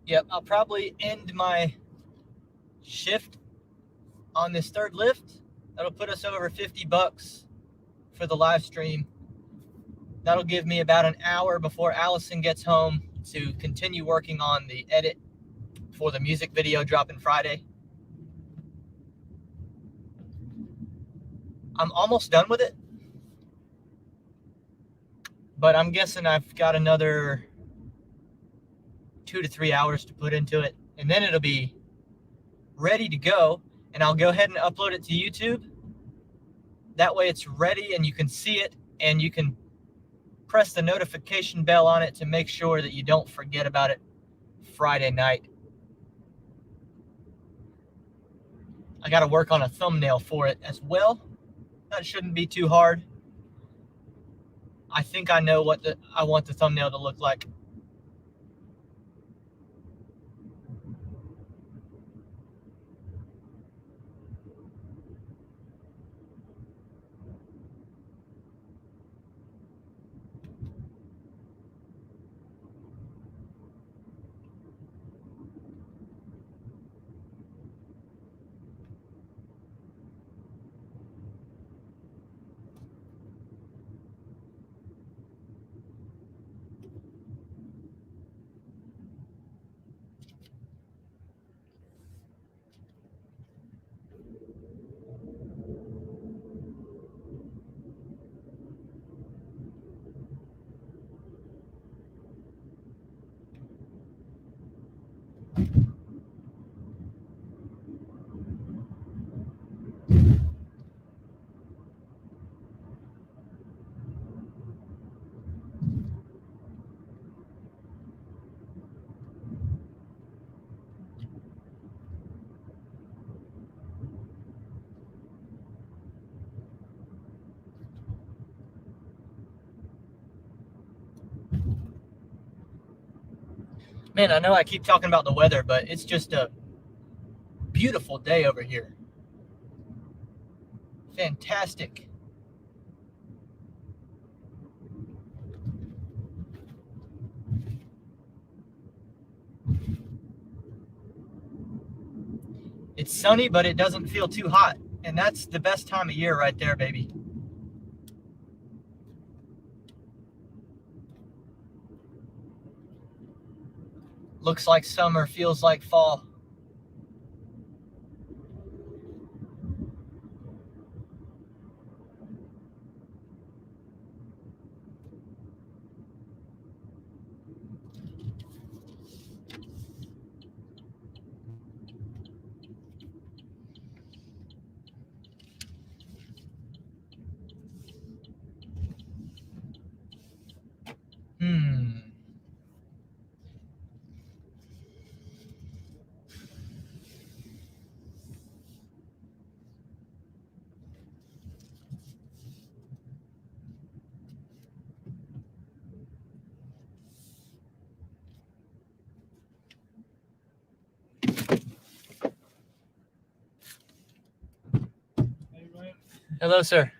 Yep, I'll probably end my shift on this third lift. That'll put us over $50 for the live stream. That'll give me about an hour before Allison gets home to continue working on the edit for the music video dropping Friday. I'm almost done with it, but I'm guessing I've got another 2 to 3 hours to put into it, and then it'll be ready to go, and I'll go ahead and upload it to YouTube. That way it's ready and you can see it, and you can press the notification bell on it to make sure that you don't forget about it Friday night. I got to work on a thumbnail for it as well. That shouldn't be too hard. I think I know what I want the thumbnail to look like. Man, I know I keep talking about the weather, but it's just a beautiful day over here. Fantastic. It's sunny, but it doesn't feel too hot. And that's the best time of year right there, baby. Looks like summer, feels like fall. Hello, sir.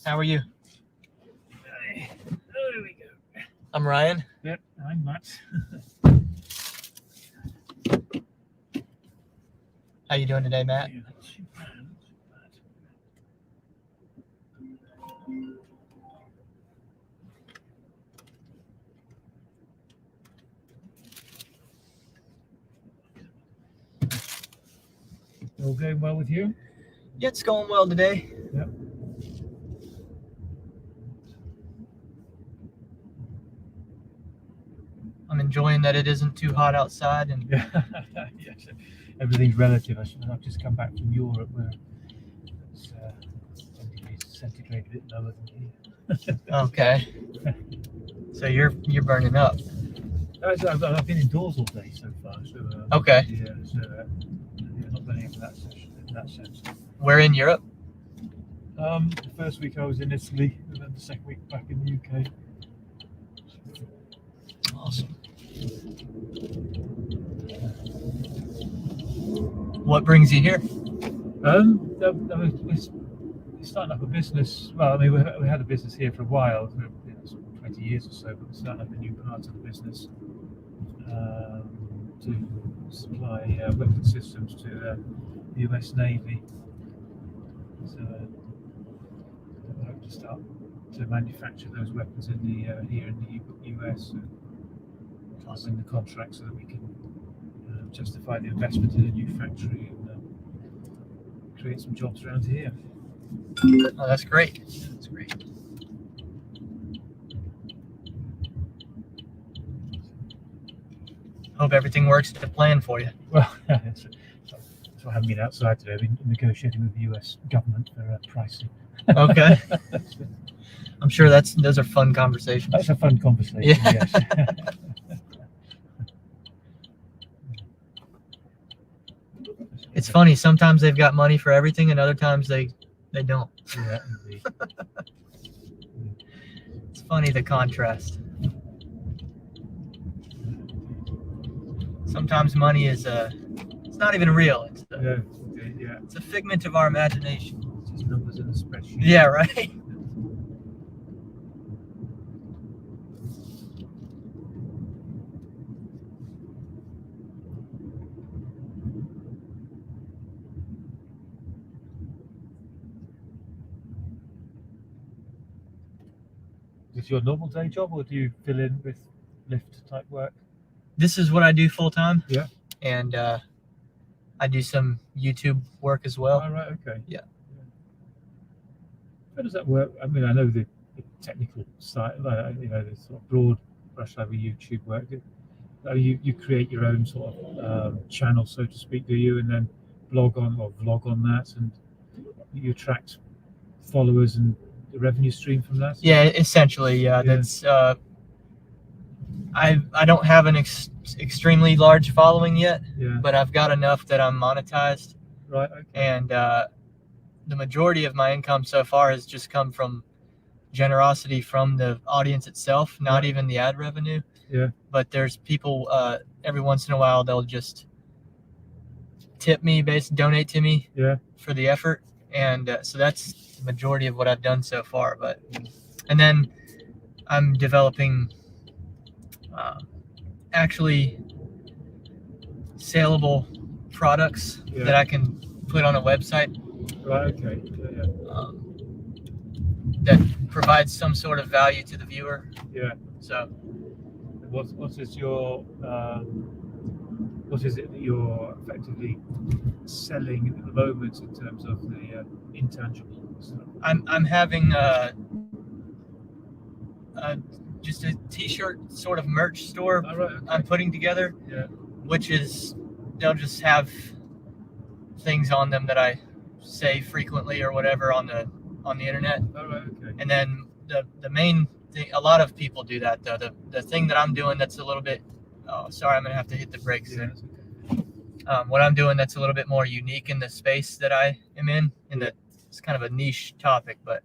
How are you? There we go. I'm Ryan. Yep, I'm Matt. How you doing today, Matt? Yeah, not too bad, not too bad. All going well with you? Yeah, it's going well today. Yep. I'm enjoying that it isn't too hot outside, and Yeah, yes, everything's relative. I've just come back from Europe where it's 10 degrees centigrade, a bit lower than here. okay. So you're burning up. I've been indoors all day so far. So, Okay. Yeah, so yeah, not burning up in that sense. We're in Europe. The first week I was in Italy, and then the second week back in the UK. Awesome. What brings you here? We're starting up a business. Well, I mean, we had a business here for a while, for 20 years or so, but we're starting up a new part of the business to supply weapon systems to the US Navy. So we hope to start to manufacture those weapons in the here in the US and win the contract so that we can justify the investment in a new factory and create some jobs around here. Oh, that's great. That's great. Hope everything works to plan for you. Well, that's why I haven't been outside today. I've been negotiating with the US government for pricing. Okay. I'm sure those are fun conversations. That's a fun conversation, Yeah. yes. It's funny. Sometimes they've got money for everything, and other times they don't. Yeah, indeed. It's funny, the contrast. Sometimes money is it's not even real. It's Yeah, it's a figment of our imagination. it's just numbers in a spreadsheet. Yeah, right. Is this your normal day job, or do you fill in with lift type work? This is what I do full time. Yeah. And I do some YouTube work as well. Oh, right, okay. Yeah. How does that work? I mean, I know the technical side, the sort of broad brush over YouTube work. You create your own sort of channel, so to speak, do you? And then vlog on that, and you attract followers and the revenue stream from that? Yeah, essentially, yeah. That's I don't have an extremely large following yet, but I've got enough that I'm monetized. Right. Okay. And the majority of my income so far has just come from generosity from the audience itself, not even the ad revenue. Yeah. But there's people every once in a while they'll just tip me, basically donate to me Yeah. for the effort, and so that's the majority of what I've done so far. And then I'm developing actually saleable products Yeah. that I can put on a website. Right. Okay. Yeah. That provides some sort of value to the viewer. Yeah. So What is it that you're effectively selling at the moment in terms of the intangibles? I'm having just a t-shirt sort of merch store. Oh, right, okay. I'm putting together, Yeah. which is they'll just have things on them that I say frequently or whatever on the internet. Oh, right, okay. And then the main thing, a lot of people do that though. The thing that I'm doing that's a little bit, oh sorry, I'm gonna have to hit the brakes there. That's okay. What I'm doing that's a little bit more unique in the space that I am in that it's kind of a niche topic, but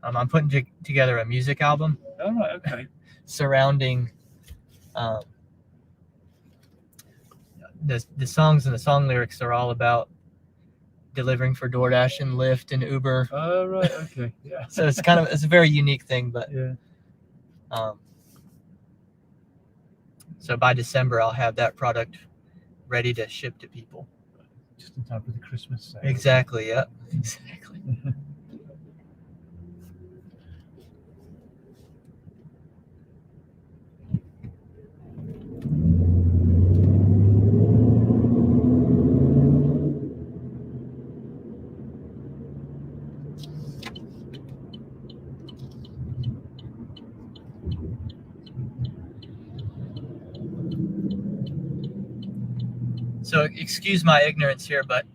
I'm putting together a music album. Oh, right, okay. Surrounding the songs, and the song lyrics are all about delivering for DoorDash and Lyft and Uber. Oh, right, okay. Yeah. So it's a very unique thing, but yeah. So by December I'll have that product ready to ship to people. Just in time for the Christmas sale. Exactly. Yep. Exactly. So excuse my ignorance here, but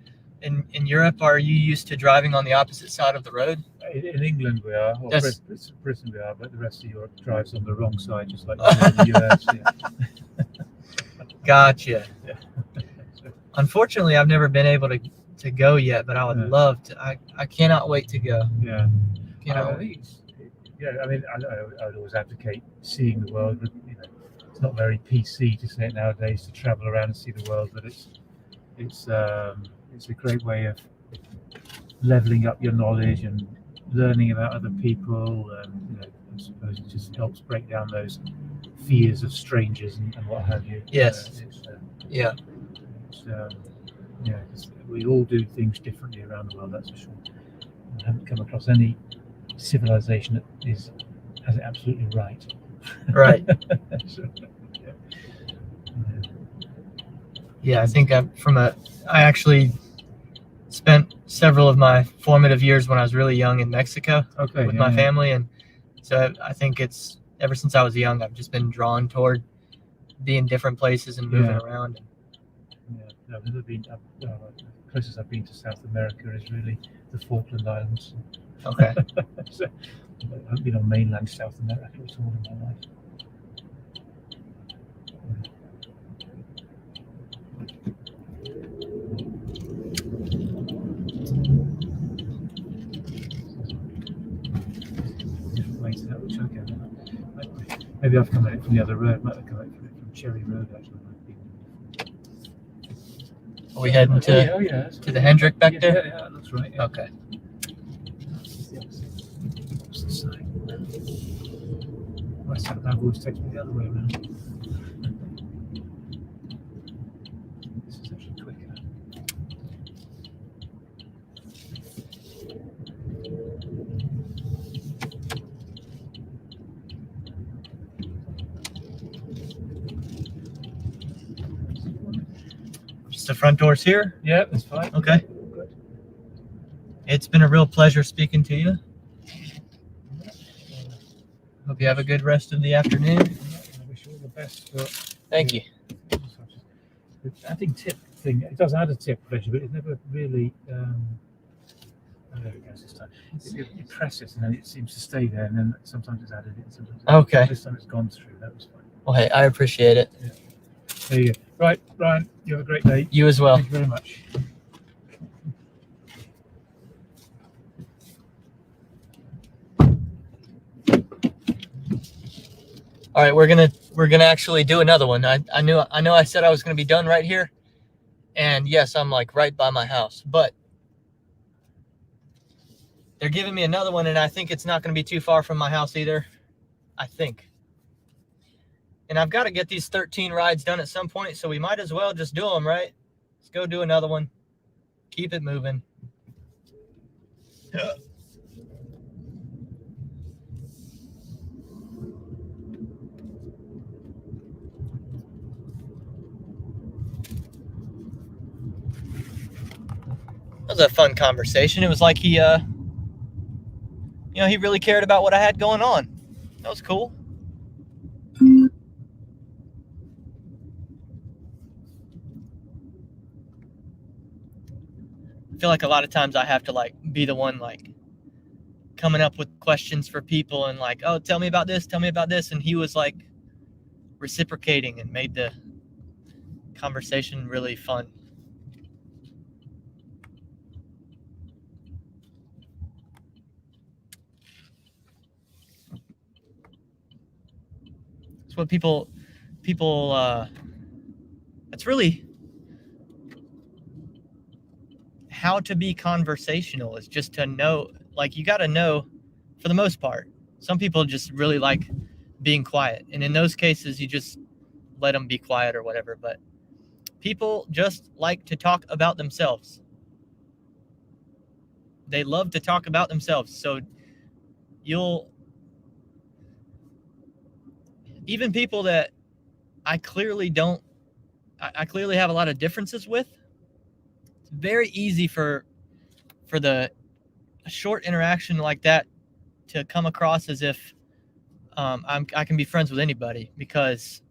in Europe, are you used to driving on the opposite side of the road? In England we are, or That's- Britain we are, but the rest of Europe drives on the wrong side, just like the US. Yeah. Gotcha. Yeah. Unfortunately, I've never been able to go yet, but I would Yeah. love to. I cannot wait to go. Yeah. Cannot I wait. think I mean, I would always advocate seeing the world. But, it's not very PC to say it nowadays to travel around and see the world, but it's a great way of leveling up your knowledge and learning about other people. And I suppose it just helps break down those fears of strangers and what have you. Yes. Yeah. Yeah, 'cause we all do things differently around the world. That's for sure. I haven't come across any civilization that has it absolutely right. Right. So, yeah. Yeah, I think I actually spent several of my formative years when I was really young in Mexico with my family, and so I think it's ever since I was young, I've just been drawn toward being different places and moving around. Yeah, I've never been. The closest I've been to South America is really the Falkland Islands. Okay. So, I haven't been on mainland South America at all in my life. Different way to that, which I go. Maybe I've come at it from the other road. Might have come at it from Cherry Road actually. Are we heading to to the Hendrick back there? Yeah, that's right. Yeah. Okay. What's the sign? My sat nav always takes me the other way around. This is actually quicker. Just the front doors here? Yeah, that's fine. Okay. Good. It's been a real pleasure speaking to you. Hope you have a good rest of the afternoon. I wish you all the best. Thank you. I think tip thing, it does add a tip pressure, but it never really. Oh, there it goes this time. You press it and then it seems to stay there, and then sometimes it's added it. Sometimes Okay. This time it's gone through. That was fine. Well, hey, I appreciate it. Yeah. There you go. Right, Ryan, you have a great day. You as well. Thank you very much. All right, we're gonna actually do another one. I know I said I was gonna be done right here, and yes, I'm like right by my house, but they're giving me another one, and I think it's not gonna be too far from my house either. I think. And I've got to get these 13 rides done at some point, so we might as well just do them, right? Let's go do another one. Keep it moving. Yeah. That was a fun conversation. It was like he, he really cared about what I had going on. That was cool. I feel like a lot of times I have to like be the one like coming up with questions for people and like, oh, tell me about this, tell me about this. And he was like reciprocating and made the conversation really fun. It's what people, it's really how to be conversational is just to know, like you got to know for the most part. Some people just really like being quiet. And in those cases, you just let them be quiet or whatever. But people just like to talk about themselves. They love to talk about themselves. So even people that I clearly have a lot of differences with, it's very easy for a short interaction like that to come across as if I can be friends with anybody, because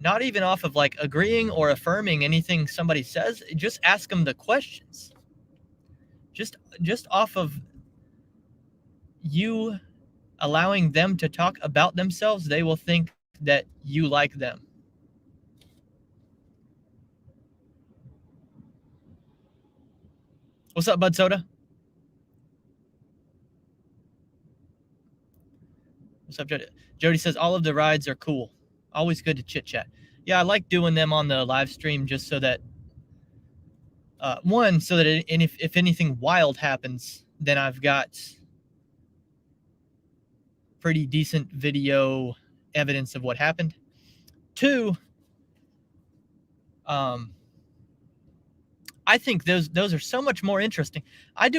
not even off of like agreeing or affirming anything somebody says, just ask them the questions. Just off of you allowing them to talk about themselves, they will think that you like them. What's up, Bud Soda? What's up, Jody? Jody says all of the rides are cool. Always good to chit chat. Yeah, I like doing them on the live stream just so that one, so that if anything wild happens, then I've got pretty decent video evidence of what happened. Two, I think those are so much more interesting. I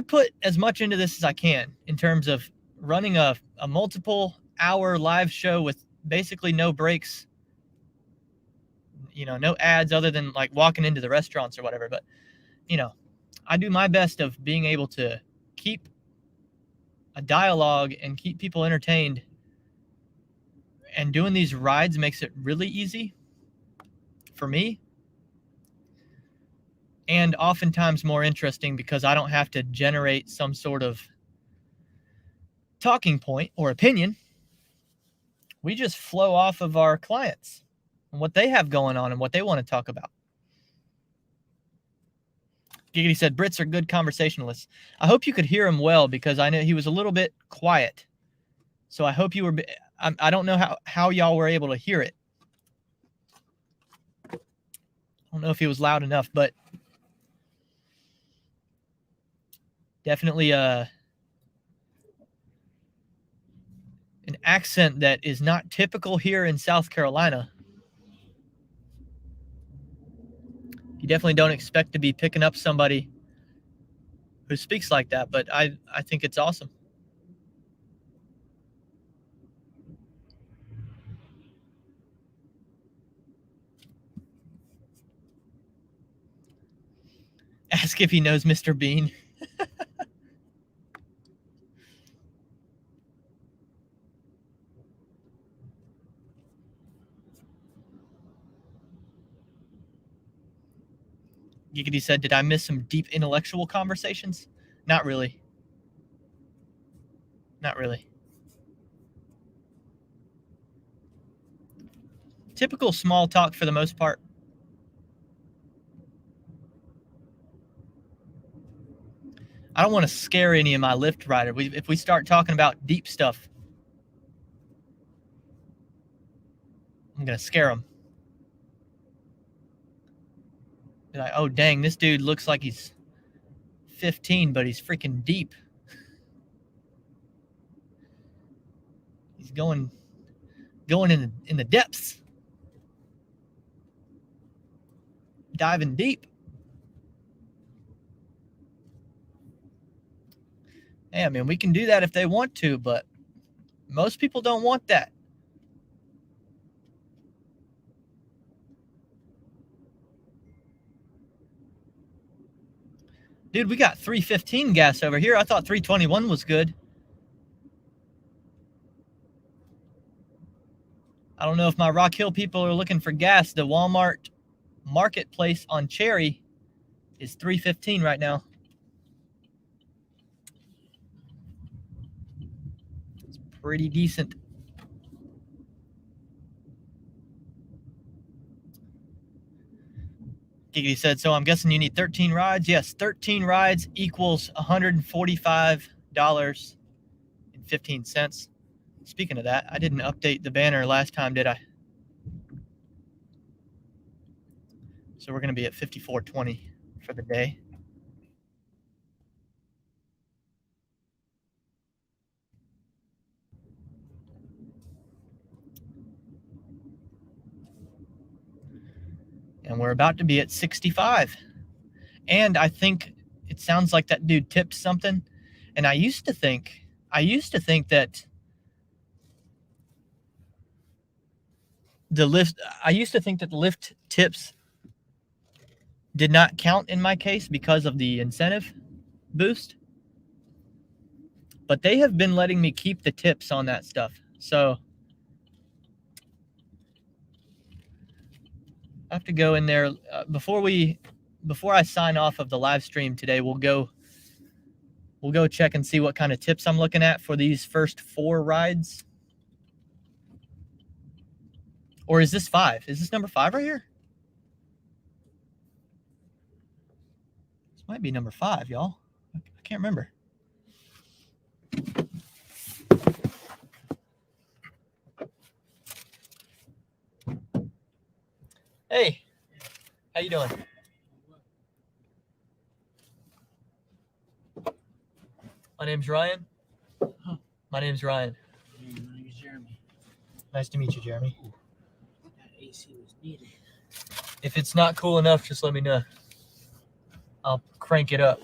put as much into this as I can in terms of running a multiple hour live show with basically no breaks, no ads other than like walking into the restaurants or whatever. But, I do my best of being able to keep a dialogue and keep people entertained. And doing these rides makes it really easy for me. And oftentimes more interesting because I don't have to generate some sort of talking point or opinion. We just flow off of our clients and what they have going on and what they want to talk about. Giggity said, Brits are good conversationalists. I hope you could hear him well because I know he was a little bit quiet. So I hope you were, I don't know how y'all were able to hear it. I don't know if he was loud enough, but definitely an accent that is not typical here in South Carolina. You definitely don't expect to be picking up somebody who speaks like that, but I think it's awesome. Ask if he knows Mr. Bean. Giggity said, did I miss some deep intellectual conversations? Not really. Not really. Typical small talk for the most part. I don't want to scare any of my Lyft riders. If we start talking about deep stuff, I'm going to scare them. Be like, oh, dang, this dude looks like he's 15, but he's freaking deep. He's going in the depths. Diving deep. Hey, I mean, we can do that if they want to, but most people don't want that. Dude, we got 315 gas over here. I thought 321 was good. I don't know if my Rock Hill people are looking for gas. The Walmart marketplace on Cherry is 315 right now. It's pretty decent. Giggity said, so I'm guessing you need 13 rides? Yes, 13 rides equals $145.15. Speaking of that, I didn't update the banner last time, did I? So we're going to be at 54.20 for the day. And we're about to be at 65. And I think it sounds like that dude tipped something. And I used to think that the Lyft tips did not count in my case because of the incentive boost. But they have been letting me keep the tips on that stuff. So I have to go in there before I sign off of the live stream today. We'll go check and see what kind of tips I'm looking at for these first 4 rides. Or is this 5? Is this number 5 right here? This might be number 5, y'all. I can't remember. Hey, how you doing? My name's Ryan. My name's Ryan. My name is Jeremy. Nice to meet you, Jeremy. That AC was needed. If it's not cool enough, just let me know. I'll crank it up.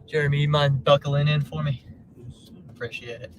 Jeremy, you mind buckling in for me? Appreciate it.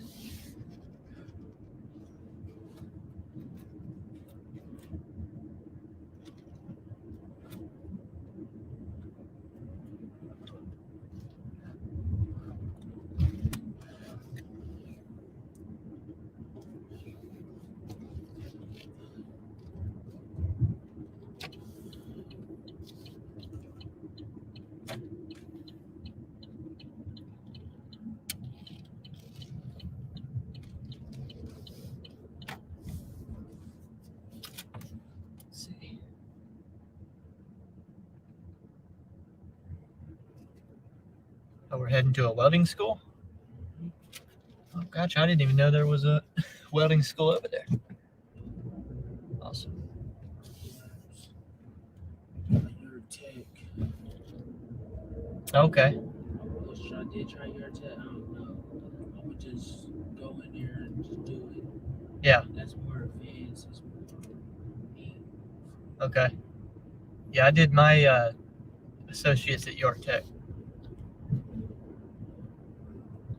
Oh, we're heading to a welding school? Oh, gosh, I didn't even know there was a welding school over there. Awesome. Your tech. Okay. I did try your tech. I don't know. I would just go in there and just do it. Yeah. That's more advanced. It's more neat. Okay. Yeah, I did my associates at York Tech.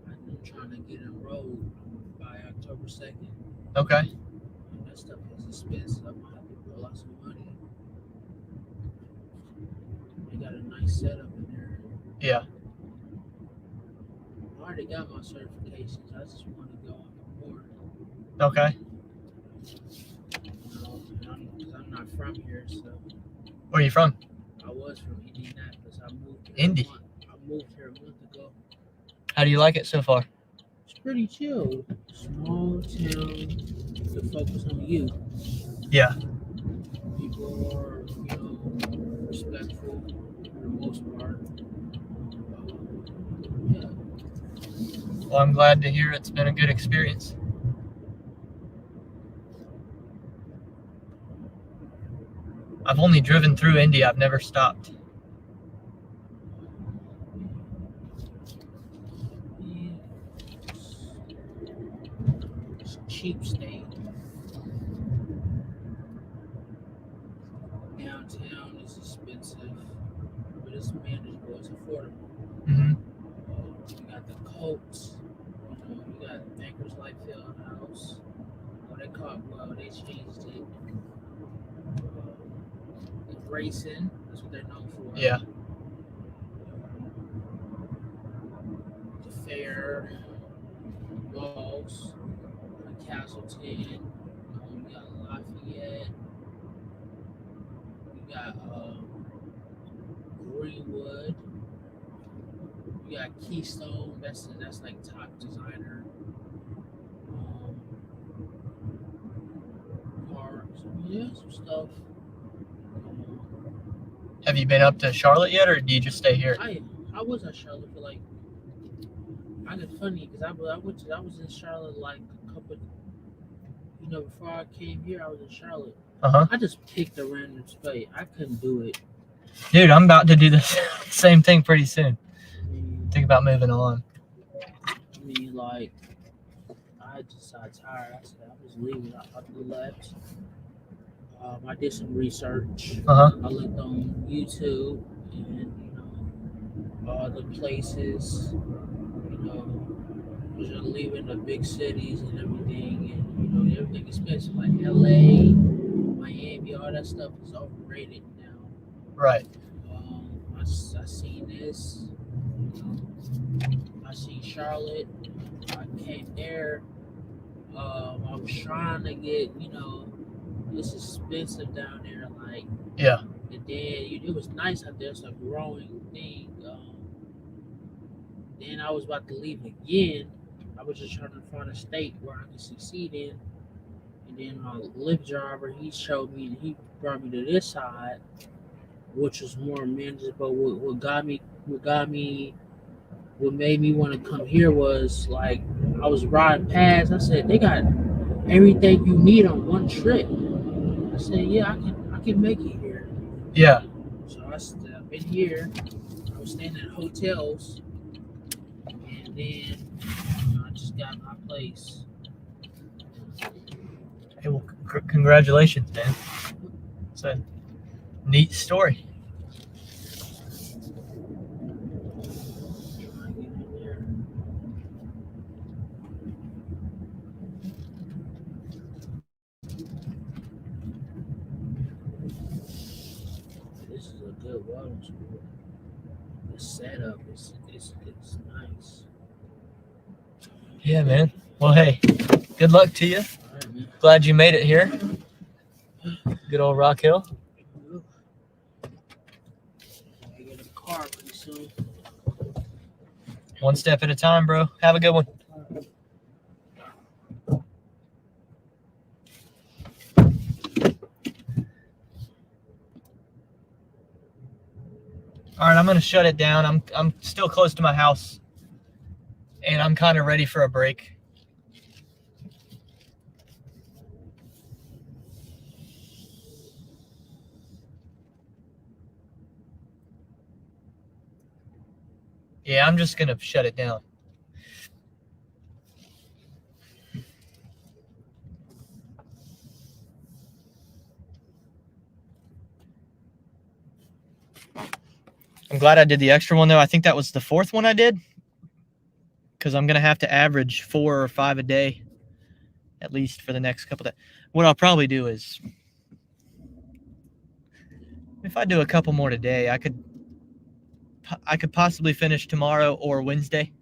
I'm trying to get enrolled by October 2nd. Okay. And that stuff is expensive. I'm gonna have to put lots of money. They got a nice setup in there. Yeah. I already got my certifications. I just want to go on the board. Okay. You know, because I'm not from here, so. Where are you from? I was from Indianapolis. I moved here Indy. I moved here a month ago. How do you like it so far? pretty chill. Small town to focus on you. Yeah. People are, respectful for the most part. Yeah. Well, I'm glad to hear it's been a good experience. I've only driven through Indy. I've never stopped. Yeah. It's a cheap state. Downtown is expensive, but it's manageable. It's affordable. Mm-hmm. You got the Colts. You got Bankers Life Fieldhouse. What they call it? Well, they changed it. Racing. That's what they're known for. Yeah. The fair. Malls. Castleton. You got Lafayette. You got Greenwood. You got Keystone. That's like top designer. Parks. Yeah, some stuff. Have you been up to Charlotte yet, or do you just stay here? I was at Charlotte for like. I got funny because I was in Charlotte like a couple. Before I came here, I was in Charlotte. I just picked a random spot. I couldn't do it. Dude, I'm about to do the same thing pretty soon. Think about moving on. I just got tired. I said I was leaving. I left. I did some research. I looked on YouTube and all the places. Because you're leaving the big cities and everything, and everything expensive like LA, Miami, all that stuff is overrated now. Right. I seen this. I seen Charlotte. I came there. I was trying to get, it's expensive down there, like. Yeah. And then it was nice out there. It's a growing thing. Then I was about to leave again. I was just trying to find a state where I could succeed in. And then my Lyft driver, he brought me to this side, which was more manageable. What made me want to come here was like I was riding past. I said they got everything you need on one trip. I said, yeah, I can make it here. Yeah. So I've been here. I was staying at hotels, and then I just got my place. Hey, well, congratulations, man. It's a neat story. This is a good water school. The setup is nice. Yeah, man. Well, hey, good luck to you. Right, glad you made it here. Good old Rock Hill. I get a car pretty soon. One step at a time, bro. Have a good one. All right, I'm gonna shut it down. I'm still close to my house, and I'm kind of ready for a break. Yeah, I'm just gonna shut it down. I'm glad I did the extra one, though. I think that was the fourth one I did, because I'm going to have to average 4 or 5 a day, at least for the next couple of days. What I'll probably do is, if I do a couple more today, I could possibly finish tomorrow or Wednesday.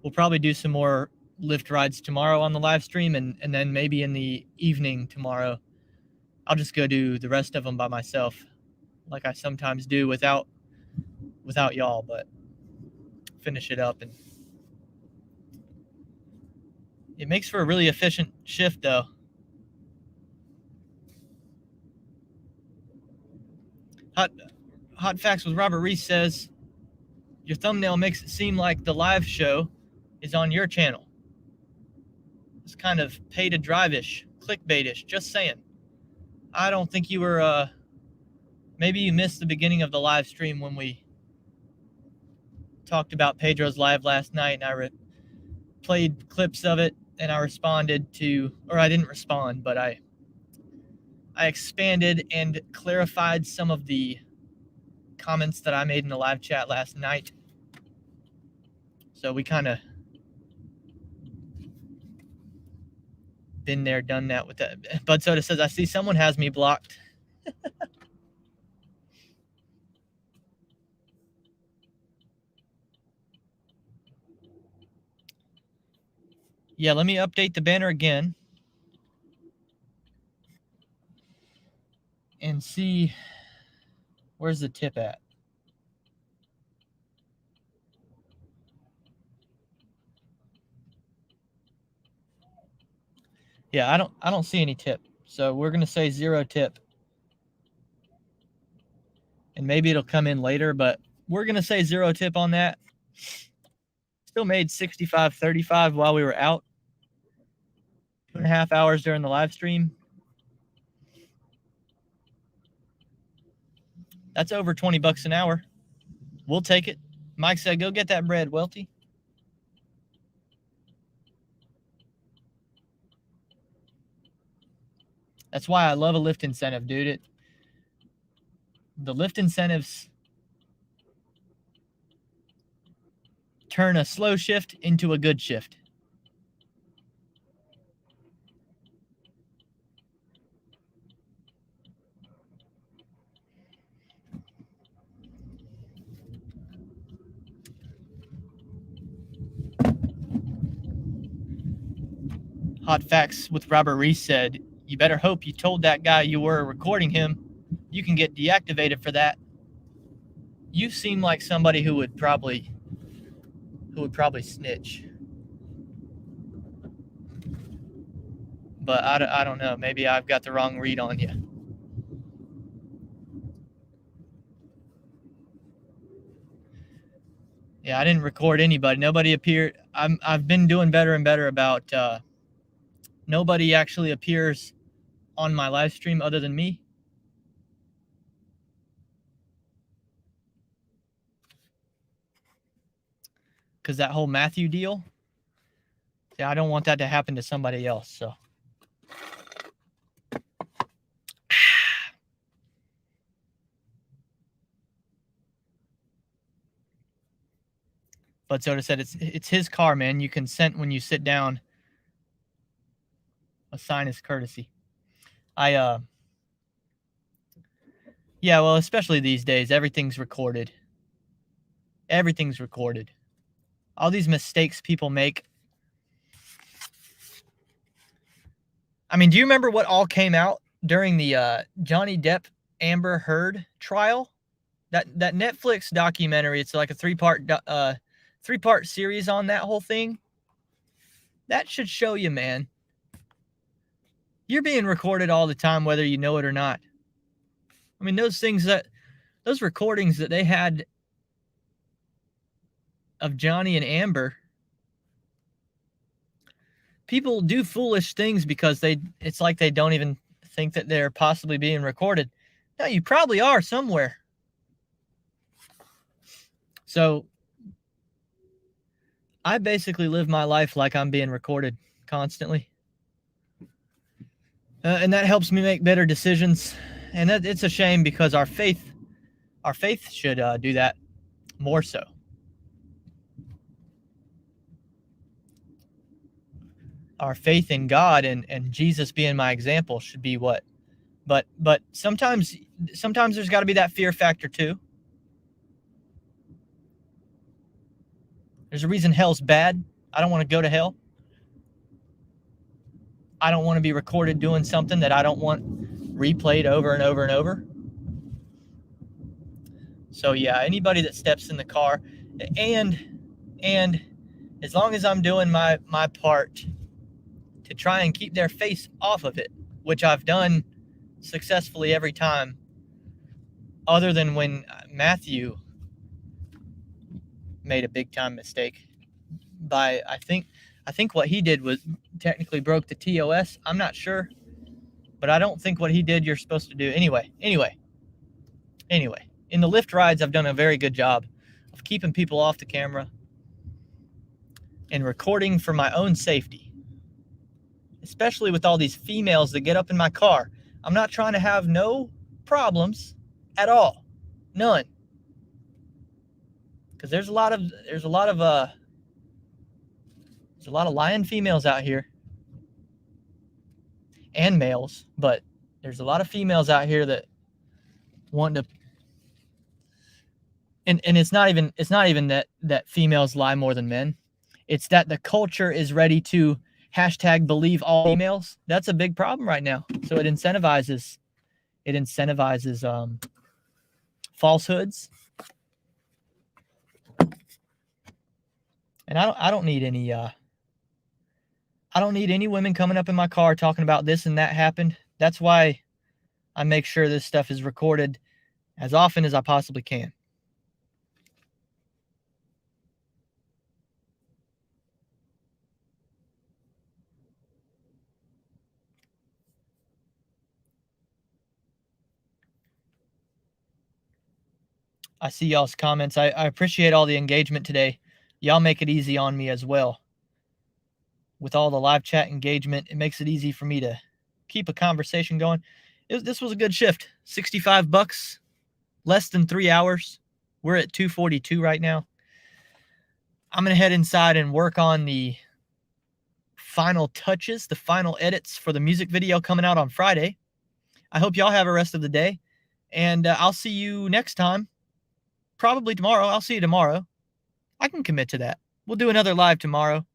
We'll probably do some more Lyft rides tomorrow on the live stream, and then maybe in the evening tomorrow I'll just go do the rest of them by myself. like I sometimes do without y'all, but finish it up. And it makes for a really efficient shift, though. Hot Facts with Robert Reese says, your thumbnail makes it seem like the live show is on your channel. It's kind of pay to drive-ish, clickbait-ish, just saying. I don't think you were, maybe you missed the beginning of the live stream when we talked about Pedro's live last night, and I played clips of it, and I responded to, or I didn't respond, but I expanded and clarified some of the comments that I made in the live chat last night. So we kind of been there, done that with that. Bud Soda says, I see someone has me blocked. Yeah, let me update the banner again and see where's the tip at. Yeah, I don't see any tip. So we're going to say 0 tip. And maybe it'll come in later, but we're going to say 0 tip on that. Still made $65.35 while we were out. 2.5 hours during the live stream. That's over $20 an hour. We'll take it. Mike said, go get that bread, Welty. That's why I love a lift incentive, dude. The lift incentives turn a slow shift into a good shift. Hot Facts with Robert Reese said, you better hope you told that guy you were recording him. You can get deactivated for that. You seem like somebody who would probably snitch. But I don't know. Maybe I've got the wrong read on you. Yeah, I didn't record anybody. Nobody appeared. I've been doing better and better about nobody actually appears on my live stream other than me. Because that whole Matthew deal, yeah, I don't want that to happen to somebody else. So, but Soda said it's his car, man. You consent when you sit down. A sign is courtesy. Yeah, well, especially these days, everything's recorded. Everything's recorded. All these mistakes people make. I mean, do you remember what all came out during the Johnny Depp Amber Heard trial? That Netflix documentary, it's like a three-part series on that whole thing. That should show you, man. You're being recorded all the time, whether you know it or not. I mean, those recordings that they had of Johnny and Amber, people do foolish things because it's like they don't even think that they're possibly being recorded. No, you probably are somewhere. So I basically live my life like I'm being recorded constantly. And that helps me make better decisions. And it's a shame because our faith should do that more so. Our faith in God and Jesus being my example should be what. But sometimes there's got to be that fear factor too. There's a reason hell's bad. I don't want to go to hell. I don't want to be recorded doing something that I don't want replayed over and over and over. So yeah, anybody that steps in the car, and as long as I'm doing my part to try and keep their face off of it, which I've done successfully every time, other than when Matthew made a big time mistake by I think what he did was technically broke the TOS. I'm not sure, but I don't think what he did you're supposed to do. Anyway, in the Lyft rides, I've done a very good job of keeping people off the camera and recording for my own safety, especially with all these females that get up in my car. I'm not trying to have no problems at all, none, because there's a lot of lying females out here, and males, but there's a lot of females out here that want to, and it's not even that females lie more than men. It's that the culture is ready to hashtag believe all females. That's a big problem right now. So it incentivizes falsehoods. And I don't need any women coming up in my car talking about this and that happened. That's why I make sure this stuff is recorded as often as I possibly can. I see y'all's comments. I appreciate all the engagement today. Y'all make it easy on me as well. With all the live chat engagement, it makes it easy for me to keep a conversation going. This was a good shift. $65, less than 3 hours. We're at 242 right now. I'm going to head inside and work on the final touches, the final edits for the music video coming out on Friday. I hope y'all have a rest of the day, and I'll see you next time. Probably tomorrow. I'll see you tomorrow. I can commit to that. We'll do another live tomorrow.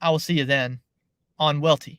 I will see you then on UUELTE.